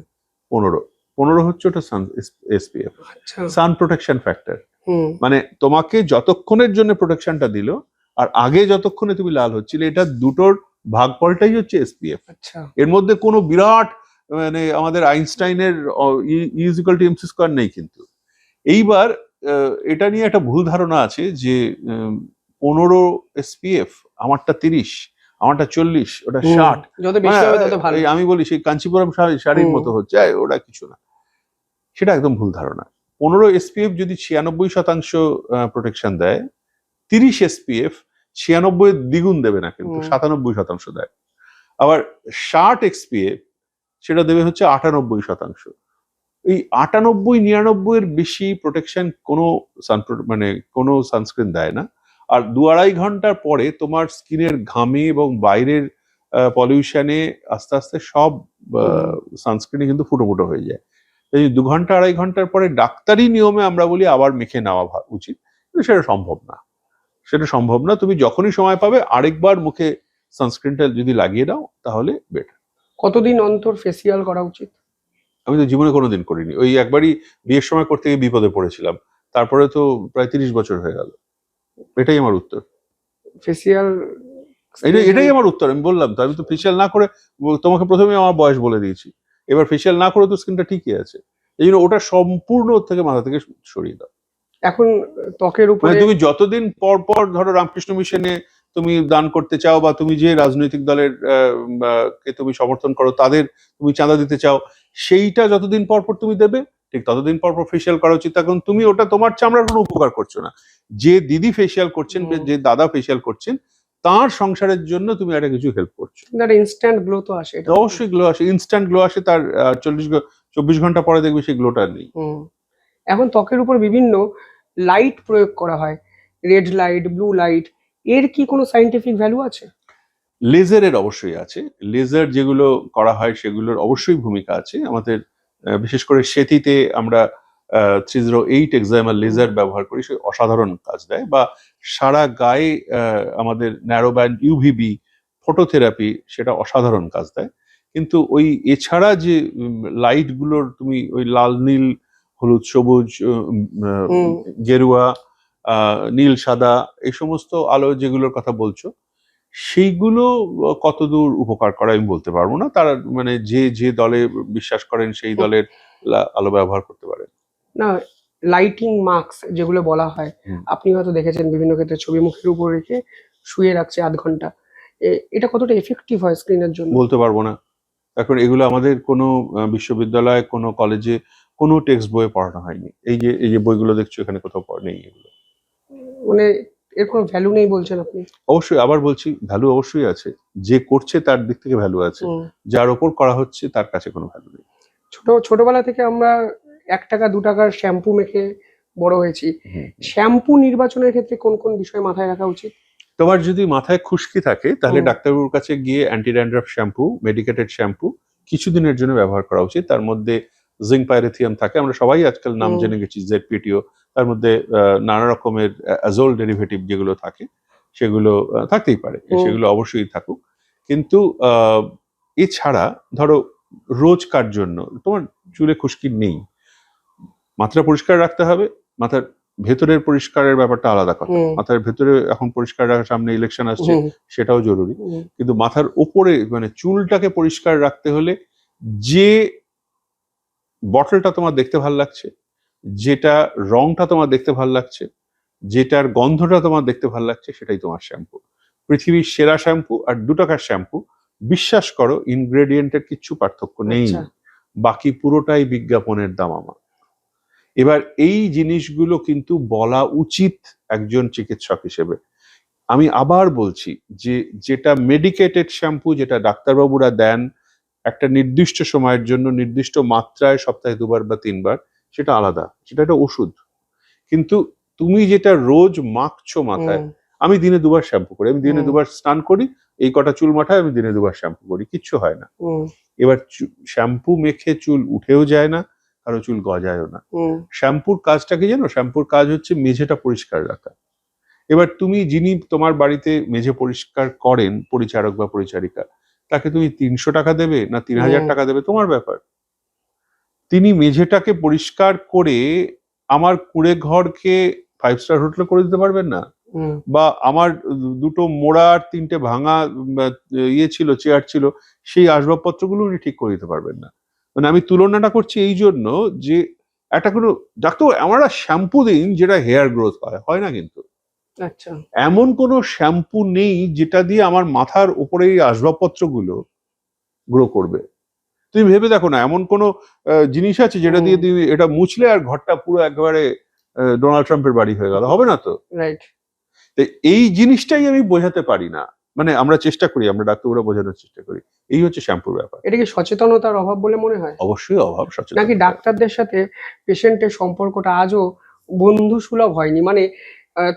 15 হচ্ছে ওটা এসপিএফ, সান প্রোটেকশন ফ্যাক্টর। মানে তোমাকে যতক্ষণের জন্য প্রোটেকশনটা দিল আর আগে যতক্ষণে তুমি লাল হচ্ছিলে, এটা দুটোর ভাগফলটাই হচ্ছে এসপিএফ। এর মধ্যে কোনো বিরাট মানে আমাদের আইনস্টাইনের E=mc² নেই কিন্তু। এইবার এটা নিয়ে একটা ভুল ধারণা আছে যে 15 এসপিএফ, আমারটা 30, আমারটা 40, ওটা 60, আমি বলি সেই কাঞ্চিপুরম শাড়ির মতো হচ্ছে, ওটা কিছু না। সেটা একদম ভুল ধারণা। 15 এসপিএফ যদি 96% প্রোটেকশন দেয়, 30 এসপিএফ 96 দ্বিগুণ দেবে না, কিন্তু 97% দেয়। আবার 60 এসপিএফ সেটা দেবে হচ্ছে 98%। এই 98-99 বেশি প্রোটেকশন কোনো মানে কোনো সানস্ক্রিন দেয় না। আর 2-2.5 ঘন্টার পরে তোমার স্কিনের ঘামে এবং বাইরের পলিউশনে আস্তে আস্তে সব সানস্ক্রিনে কিন্তু ফুটো ফুটো হয়ে যায়। এই 2 ঘন্টা 2.5 ঘন্টার পরে ডাক্তারি নিয়মে আমরা বলি আবার মেখে নেওয়া উচিত, কিন্তু সেটা সম্ভব না। সেটা সম্ভব না। তুমি যখনই সময় পাবে আরেকবার মুখে সানস্ক্রিনটা যদি লাগিয়ে দাও তাহলে বেটার। কতদিন অন্তর ফেসিয়াল করা উচিত? আমি তো জীবনে কোনোদিন করিনি। ওই একবারই বিয়ের সময় করতে গিয়ে বিপদে পড়েছিলাম, তারপরে তো প্রায় 30 বছর হয়ে গেল। এটাই আমার উত্তর। ফেসিয়াল এটাই আমার উত্তর। আমি বললাম তো, আমি তো ফেসিয়াল না করে, তোমাকে প্রথমে আমার বয়স বলে দিয়েছি। এবার ফেসিয়াল না করে তো স্কিনটা ঠিকই আছে, এই জন্য ওটা সম্পূর্ণ থেকে মাথা থেকে সরিয়ে দাও। এখন ত্বকের উপরে তুমি যতদিন পর পর ধরো রামকৃষ্ণ মিশনে তুমি দান করতে চাও, বা তুমি যে রাজনৈতিক দলের কে তুমি সমর্থন করো তাদের তুমি চাঁদা দিতে চাও, সেইটা যতদিন পর পর তুমি দেবে, ঠিক ততদিন পর পর ফেসিয়াল করা উচিত। এখন তুমি ওটা তোমার চামড়ার কোনো উপকার করছো না। যে দিদি ফেসিয়াল করছেন, যে দাদা ফেসিয়াল করছেন, তার সংসারের জন্য তুমি একটা কিছু হেল্প করছো। ইনস্ট্যান্ট গ্লো তো আসে, অবশ্যই গ্লো আসে, ইনস্ট্যান্ট গ্লো আসে, তার 24 ঘন্টা পরে দেখবে সেই গ্লোটা নেই। এখন ত্বকের উপর বিভিন্ন লাইট প্রয়োগ করা হয়, রেড লাইট, ব্লু লাইট, এর কি কোনো সায়েন্টিফিক ভ্যালু আছে? লেজারের অবশ্যই আছে। লেজার যেগুলো করা হয় সেগুলোর অবশ্যই ভূমিকা আছে। আমাদের বিশেষ করে সেতিতে আমরা 308 এক্সাইমার লেজার ব্যবহার করি, সে অসাধারণ কাজ দেয়। বা সারা গায়ে আমাদের ন্যারো ব্যান্ড ইউভিবি ফটোথেরাপি, সেটা অসাধারণ কাজ দেয়। কিন্তু ওই এছাড়া যে লাইট গুলোর তুমি ওই লাল, নীল, হলুদ, সবুজ, গেরুয়া, নীল, সাদা, এই সমস্ত আলো যেগুলোর কথা বলছো, সেইগুলো কতদূর উপকার করে আমি বলতে পারবো না। তারা মানে যে দলে বিশ্বাস করেন সেই দলের আলো ব্যবহার করতে পারেন। না, লাইটিং মাস্ক যেগুলো বলা হয়, আপনি হয়তো দেখেছেন বিভিন্ন ক্ষেত্রে, ছবি মুখের উপর রেখে শুয়ে রাখছে আধ ঘন্টা, এটা কতটা এফেক্টিভ হয় স্ক্রিনের জন্য বলতে পারবো না। এখন এগুলো আমাদের কোনো বিশ্ববিদ্যালয়, কোনো কলেজে, কোনো টেক্সট বইয়ে পড়ানো হয়নি। এই যে বইগুলো দেখছো এখানে কোথাও নেই এগুলো। মানে এর কোনো ভ্যালু নেই বলছেন আপনি? অবশ্যই, আবার বলছি, ভ্যালু অবশ্যই আছে। যে করছে তার দিক থেকে ভ্যালু আছে, যার ওপর করা হচ্ছে তার কাছে কোনো ভ্যালু নেই। ছোটবেলা থেকে আমরা 1 টাকা 2 টাকার শ্যাম্পু মেখে বড় হয়েছি। শ্যাম্পু নির্বাচনের ক্ষেত্রে কোন কোন বিষয় মাথায় রাখা উচিত? তোমার যদি মাথায় খুশকি থাকে তাহলে ডাক্তারবাবুর কাছে গিয়ে anti dandruff shampoo, medicated shampoo কিছুদিনের জন্য ব্যবহার করা উচিত। তার মধ্যে জিঙ্ক পাইরেথিয়াম থাকে, আমরা সবাই আজকাল নাম জেনে গেছি, ZPTO। তার মধ্যে নানা রকমের অ্যাজোল ডেরিভেটিভ যেগুলো থাকে সেগুলো থাকতেই পারে, সেগুলো অবশ্যই থাকুক। কিন্তু এছাড়া ধরো রোজকার জন্য তোমার চুলে খুশকি নেই, মাথা পরিষ্কার রাখতে হবে, মাথার ভেতরের পরিষ্কারের ব্যাপারটা আলাদা কথা। হুম। মাথার ভেতরে এখন পরিষ্কার রাখার, সামনে ইলেকশন আসছে, হুম, সেটাও জরুরি। হুম, কিন্তু মাথার উপরে মানে চুলটাকে পরিষ্কার রাখতে হলে যে বটলটা তোমার দেখতে ভাল লাগছে, যেটা রংটা তোমার দেখতে ভাল লাগছে, যেটার গন্ধটা তোমার দেখতে ভাল লাগছে, সেটাই তোমার শ্যাম্পু। পৃথিবীর সেরা শ্যাম্পু আর 2 টাকার শ্যাম্পু, বিশ্বাস করো ইনগ্রেডিয়েন্টের কিচ্ছু পার্থক্য নেই, আচ্ছা। বাকি পুরোটাই বিজ্ঞাপনের দামামা। এবার এই জিনিসগুলো কিন্তু বলা উচিত একজন চিকিৎসক হিসেবে। আমি আবার বলছি যে যেটা মেডিকেটেড শ্যাম্পু, যেটা ডাক্তারবাবুরা দেন একটা নির্দিষ্ট সময়ের জন্য, নির্দিষ্ট মাত্রায়, সপ্তাহে 2 বার বা 3 বার, সেটা আলাদা, সেটা একটা ওষুধ। কিন্তু তুমি যেটা রোজ মাখছো মাথায়, হুম, আমি দিনে 2 বার শ্যাম্পু করি, আমি দিনে হুম, 2 বার স্নান করি, এই কটা চুল মাথায় আমি দিনে 2 বার শ্যাম্পু করি, কিচ্ছু হয় না। হুম, এবার শ্যাম্পু মেখে চুল উঠেও যায় না, কারো চুল গজায়ও না। হুম, শ্যাম্পুর কাজটা কি জানো? শ্যাম্পুর কাজ হচ্ছে মেঝেটা পরিষ্কার রাখা। এবার তুমি, যিনি তোমার বাড়িতে মেঝে পরিষ্কার করেন, পরিচারক বা পরিচারিকা, তাকে তুমি 300 টাকা দেবে না 3000 হুম, টাকা দেবে, তোমার ব্যাপার। তিনি মেঝেটাকে পরিষ্কার করে আমার কুঁড়ে ঘরকে 5 স্টার হোটেলে করে দিতে পারবেন না? হুম, বা আমার দুটো মোড়া আর 3টে ভাঙা ইয়ে ছিল, চেয়ার ছিল, সেই আসবাবপত্রগুলো উনি ঠিক করে দিতে পারবেন না। মানে আমি তুলনাটা করছি এই জন্য যে একটা কোনো ডাক্তার আমার শ্যাম্পু দিন যেটা হেয়ার গ্রোথ হয় না কিন্তু। আচ্ছা। এমন কোনো শ্যাম্পু নেই যেটা দিয়ে আমার মাথার উপরে এই আসবাবপত্রগুলো গ্রো করবে। তুমি ভেবে দেখো না, এমন কোনো জিনিস আছে যেটা হুম, দিয়ে তুমি এটা মুছলে আর ঘরটা পুরো একেবারে ডোনাল্ড ট্রাম্পের বাড়ি হয়ে গেল, হবে না তো। রাইট। তো এই জিনিসটাই আমি বোঝাতে পারি না, মানে আমরা চেষ্টা করি, আমরা ডাক্তাররা বোঝানোর চেষ্টা করি, এই হচ্ছে শ্যাম্পুর ব্যাপার। এটা কি সচেতনতার অভাব বলে মনে হয়? অবশ্যই অভাব নাকি সচেতনতা। ডাক্তারদের সাথে পেশেন্টের সম্পর্কটা আজও বন্ধুসুলভ হয়নি? মানে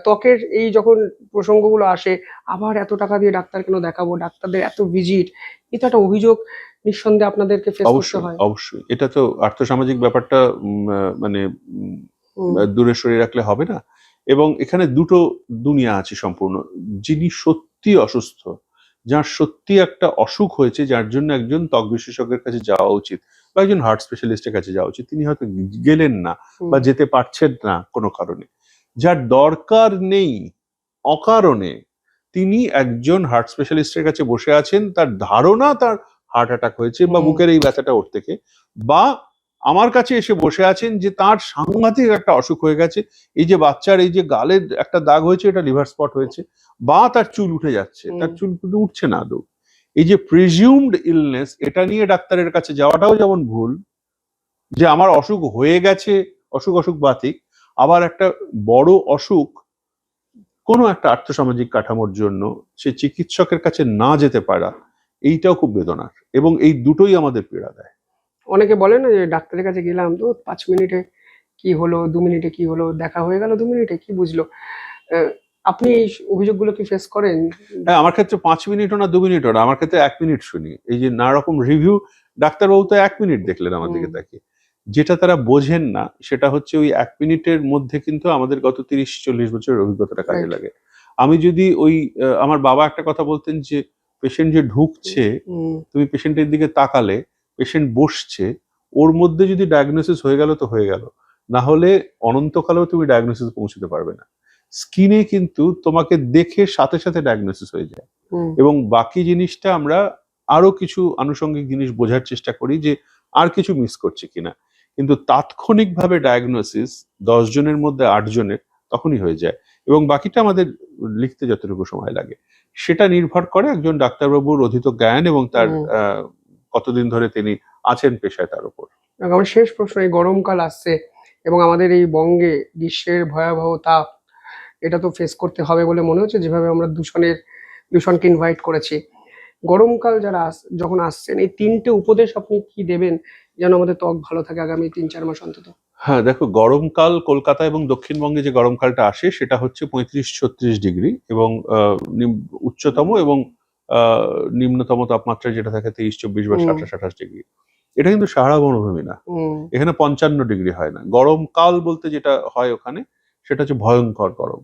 ত্বকের এই যখন প্রসঙ্গগুলো আসে, আবার এত টাকা দিয়ে ডাক্তার কেন দেখাবো? ডাক্তারদের এত ভিজিট, এ তো একটা অভিযোগ নিঃসন্দেহে আপনাদেরকে ফেস করতে অবশ্যই হয়। অবশ্যই, এটা তো আর্থসামাজিক ব্যাপারটা মানে হুম, দূরে সরিয়ে রাখলে হবে না। এবং এখানে দুটো দুনিয়া আছে সম্পূর্ণ। যিনি সত্যি অসুস্থ, যার সত্যি একটা অসুখ হয়েছে, যার জন্য একজন ত্বক বিশেষজ্ঞের কাছে যাওয়া উচিত বা একজন হার্ট স্পেশালিস্টের কাছে যাওয়া উচিত, তিনি হয়তো গেলেন না হুম, বা যেতে পারছেন না কোনো কারণে। যার দরকার নেই অকারণে তিনি একজন হার্ট স্পেশালিস্টের কাছে বসে আছেন, তার ধারণা তার হার্ট অ্যাটাক হয়েছে বা হুম, বুকের এই ব্যথাটা ওর থেকে, বা আমার কাছে এসে বসে আছেন যে তার সাংঘাতিক একটা অসুখ হয়ে গেছে, এই যে বাচ্চার এই যে গালের একটা দাগ হয়েছে, এটা লিভার স্পট হয়েছে, বা তার চুল উঠে যাচ্ছে, হুম, তার চুল কিন্তু উঠছে না আদৌ। এই যে প্রিজিউমড ইলনেস, এটা নিয়ে ডাক্তারের কাছে যাওয়াটাও যেমন ভুল, যে আমার অসুখ হয়ে গেছে, অসুখ অসুখ বাতিক, আবার একটা বড় অসুখ কোনো একটা আর্থসামাজিক কাঠামোর জন্য সে চিকিৎসকের কাছে না যেতে পারা, এইটাও খুব বেদনার, এবং এই দুটোই আমাদের পীড়া দেয়। অনেকে বলে না যে ডাক্তারের কাছে গেলাম তো ৫ মিনিটে কি হলো, ২ মিনিটে কি হলো, দেখা হয়ে গেল ২ মিনিটে, কি বুঝলো? অ্যা আপনি এই অভিযোগগুলো কি ফেস করেন? হ্যাঁ, আমার ক্ষেত্রে 5 মিনিটও না, 2 মিনিটও না, আমার ক্ষেত্রে 1 মিনিট শুনি। এই যে নানা রকম রিভিউ, ডাক্তারবাবু তো 1 মিনিট দেখলেন আমার হুম, দিকে তাকিয়ে। যেটা তারা বোঝেন না সেটা হচ্ছে ওই 1 মিনিটের মধ্যে কিন্তু আমাদের গত 30-40 বছরের অভিজ্ঞতাটা কাজে রাইট। লাগে। আমি যদি ওই আমার বাবা একটা কথা বলতেন যে পেশেন্ট যে ঢুকছে, হুম, তুমি পেশেন্টের দিকে তাকালে, পেশেন্ট বসছে, ওর মধ্যে যদি ডায়াগনোসিস হয়ে গেল তো হয়ে গেল, না হলে অনন্তকালেও তুমি ডায়াগনোসিস পৌঁছতে পারবে না। স্কিনে কিন্তু তোমাকে দেখে সাথে সাথে ডায়াগনোসিস হয়ে যায়, হুম, এবং বাকি জিনিসটা আমরা আরো কিছু আনুষঙ্গিক জিনিস বোঝার চেষ্টা করি যে আর কিছু মিস করছে কিনা, কিন্তু তাৎক্ষণিকভাবে ডায়াগনোসিস 10 জনের মধ্যে 8 জনের তখনই হয়ে যায়, এবং বাকিটা আমাদের লিখতে যতটুকু সময় লাগে সেটা নির্ভর করে একজন ডাক্তারবাবুর অধীত জ্ঞান এবং তার হুম। কতদিন ধরে তিনি আছেন পেশায় তার উপর। আমার শেষ প্রশ্ন, এই গরমকাল আসছে এবং আমাদের এই বঙ্গে গ্রীষ্মের ভয়াবহ তাপ, এটা তো ফেস করতে হবে বলে মনে হচ্ছে, যেভাবে আমরা দূষণকে ইনভাইট করেছি। গরমকাল যখন আসছেন, এই ৩ টে উপদেশ আপনি কি দেবেন যেন আমাদের ত্বক ভালো থাকে আগামী ৩-৪ মাস অন্তত? হ্যাঁ, দেখো, গরমকাল কলকাতা এবং দক্ষিণবঙ্গে যে গরমকালটা আসে সেটা হচ্ছে 35-36 ডিগ্রি, এবং উচ্চতম এবং আহ, নিম্নতম তাপমাত্রা যেটা থাকে 23-24 বা হুম, 27-28 ডিগ্রি। এটা কিন্তু সাহারা বনভূমি না, হুম, এখানে 55 ডিগ্রি হয় না। গরমকাল বলতে যেটা হয় ওখানে, সেটা হচ্ছে ভয়ঙ্কর গরম।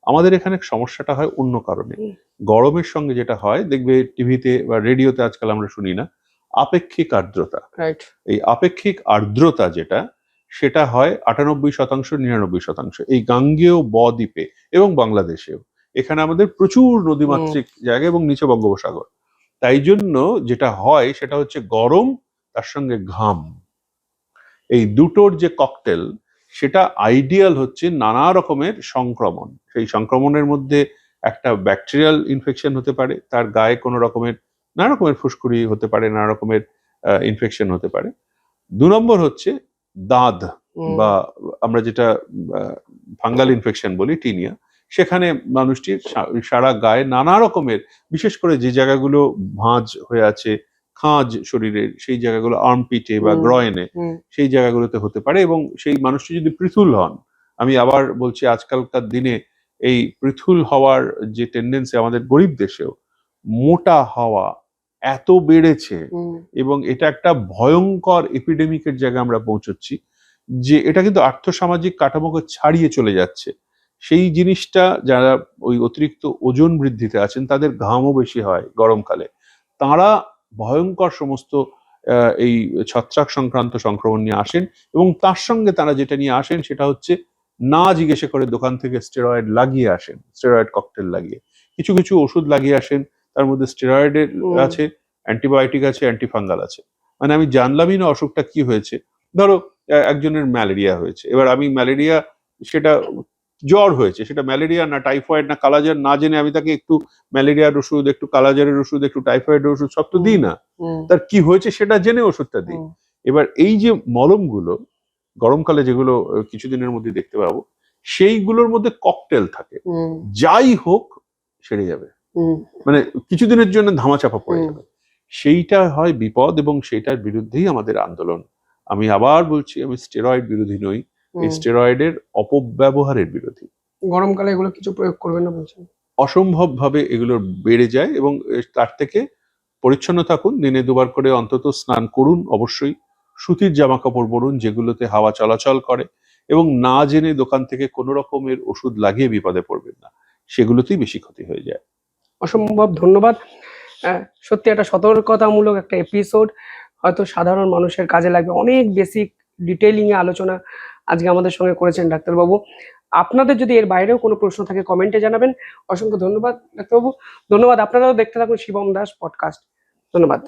আমাদের এখানে সমস্যাটা হয় অন্য কারণে। হুম, গরমের সঙ্গে যেটা হয়, দেখবে টিভিতে বা রেডিওতে আজকাল আমরা শুনি না, আপেক্ষিক আর্দ্রতা। রাইট। এই আপেক্ষিক আর্দ্রতা যেটা, সেটা হয় 98%, 99%। এই গাঙ্গেয় বদ্বীপে এবং বাংলাদেশেও, এখানে আমাদের প্রচুর নদীমাতৃক জায়গা এবং নিচে বঙ্গোপসাগর। তাই জন্য যেটা হয় সেটা হচ্ছে গরম, তার সঙ্গে ঘাম, এই দুটোর যে ককটেল, সেটা আইডিয়াল হচ্ছে নানা রকমের সংক্রমণ। সেই সংক্রমণের মধ্যে একটা ব্যাকটেরিয়াল ইনফেকশন হতে পারে, তার গায়ে কোনো রকমের নানা রকমের ফুসকুড়ি হতে পারে, নানা রকমের ইনফেকশন হতে পারে। 2 নম্বর হচ্ছে দাঁত, বা আমরা যেটা ফাঙ্গাল ইনফেকশন বলি, টিনিয়া। সেখানে মানুষটির সারা গায়ে নানা রকমের, বিশেষ করে যে জায়গাগুলো ভাঁজ হয়ে আছে, খাঁজ শরীরের, সেই জায়গাগুলো আর্মপিটে বা গ্রয়েনে, সেই জায়গাগুলোতে হতে পারে। এবং সেই মানুষটি যদি পৃথুল হন, আমি আবার বলছি, আজকালকার দিনে এই পৃথুল হওয়ার যে টেন্ডেন্সি আমাদের গরিব দেশেও, মোটা হওয়া এত বেড়েছে এবং এটা একটা ভয়ঙ্কর এপিডেমিকের জায়গায় আমরা পৌঁছচ্ছি, যে এটা কিন্তু আর্থসামাজিক কাঠামোকে ছাড়িয়ে চলে যাচ্ছে। সেই জিনিসটা, যারা ওই অতিরিক্ত ওজন বৃদ্ধিতে আছেন, তাদের ঘামও বেশি হয় গরমকালে, তারা ভয়ঙ্কর সমস্ত এই ছত্রাক সংক্রান্ত সংক্রমণ নিয়ে আসেন। এবং তার সঙ্গে তারা যেটা নিয়ে আসেন সেটা হচ্ছে, না জিজ্ঞেসে করে দোকান থেকে স্টেরয়েড লাগিয়ে আসেন, স্টেরয়েড ককটেল লাগিয়ে, কিছু কিছু ওষুধ লাগিয়ে আসেন। তার মধ্যে স্টেরয়েডের আছে, অ্যান্টিবায়োটিক আছে, অ্যান্টিফাঙ্গাল আছে। মানে আমি জানলামই না অসুখটা কি হয়েছে। ধরো একজনের ম্যালেরিয়া হয়েছে, এবার আমি ম্যালেরিয়া, সেটা জ্বর হয়েছে, সেটা ম্যালেরিয়া না টাইফয়েড না কালাজ্বর, না জেনে আমি তাকে একটু ম্যালেরিয়ার ওষুধ, একটু কালাজ্বরের ওষুধ, একটু টাইফয়েডের ওষুধ সব তো দিই না, তার কি হয়েছে সেটা জেনে ওষুধটা দিই। এবার এই যে মলমগুলো গরমকালে, যেগুলো কিছুদিনের মধ্যে দেখতে পাবো, সেইগুলোর মধ্যে ককটেল থাকে, যাই হোক সেরে যাবে, মানে কিছুদিনের জন্য ধামাচাপা পড়ে যাবে। সেইটা হয় বিপদ, এবং সেইটার বিরুদ্ধেই আমাদের আন্দোলন। আমি আবার বলছি, আমি স্টেরয়েড বিরোধী নই, এই স্টেরয়েডের অপব্যবহারের বিরোধী। গরমকালে এগুলো কিছু প্রয়োগ করবেন না বলছেন? অসম্ভব ভাবে এগুলো বেড়ে যায়, এবং তার থেকে পরিচ্ছন্ন থাকুন, দিনে 2 বার করে অন্তত স্নান করুন, অবশ্যই সুতির জামা কাপড় পরুন যেগুলোতে হাওয়া চলাচল করে, এবং না জেনে দোকান থেকে কোনো রকমের ওষুধ লাগিয়ে বিপদে পড়বেন না, সেগুলোতেই বেশি ক্ষতি হয়ে যায়। অসম্ভব ধন্যবাদ। সত্যি একটা সতর্কতামূলক একটা এপিসোড, হয়তো সাধারণ মানুষের কাজে লাগবে। অনেক বেসিক ডিটেইলিং এ আলোচনা আজকে আমাদের সঙ্গে করেছেন ডাক্তারবাবু। আপনাদের যদি এর বাইরেও কোনো প্রশ্ন থাকে কমেন্টে জানাবেন। অসংখ্য ধন্যবাদ ডাক্তারবাবু। ধন্যবাদ। আপনারাও দেখতে থাকুন শিবম দাস পডকাস্ট। ধন্যবাদ।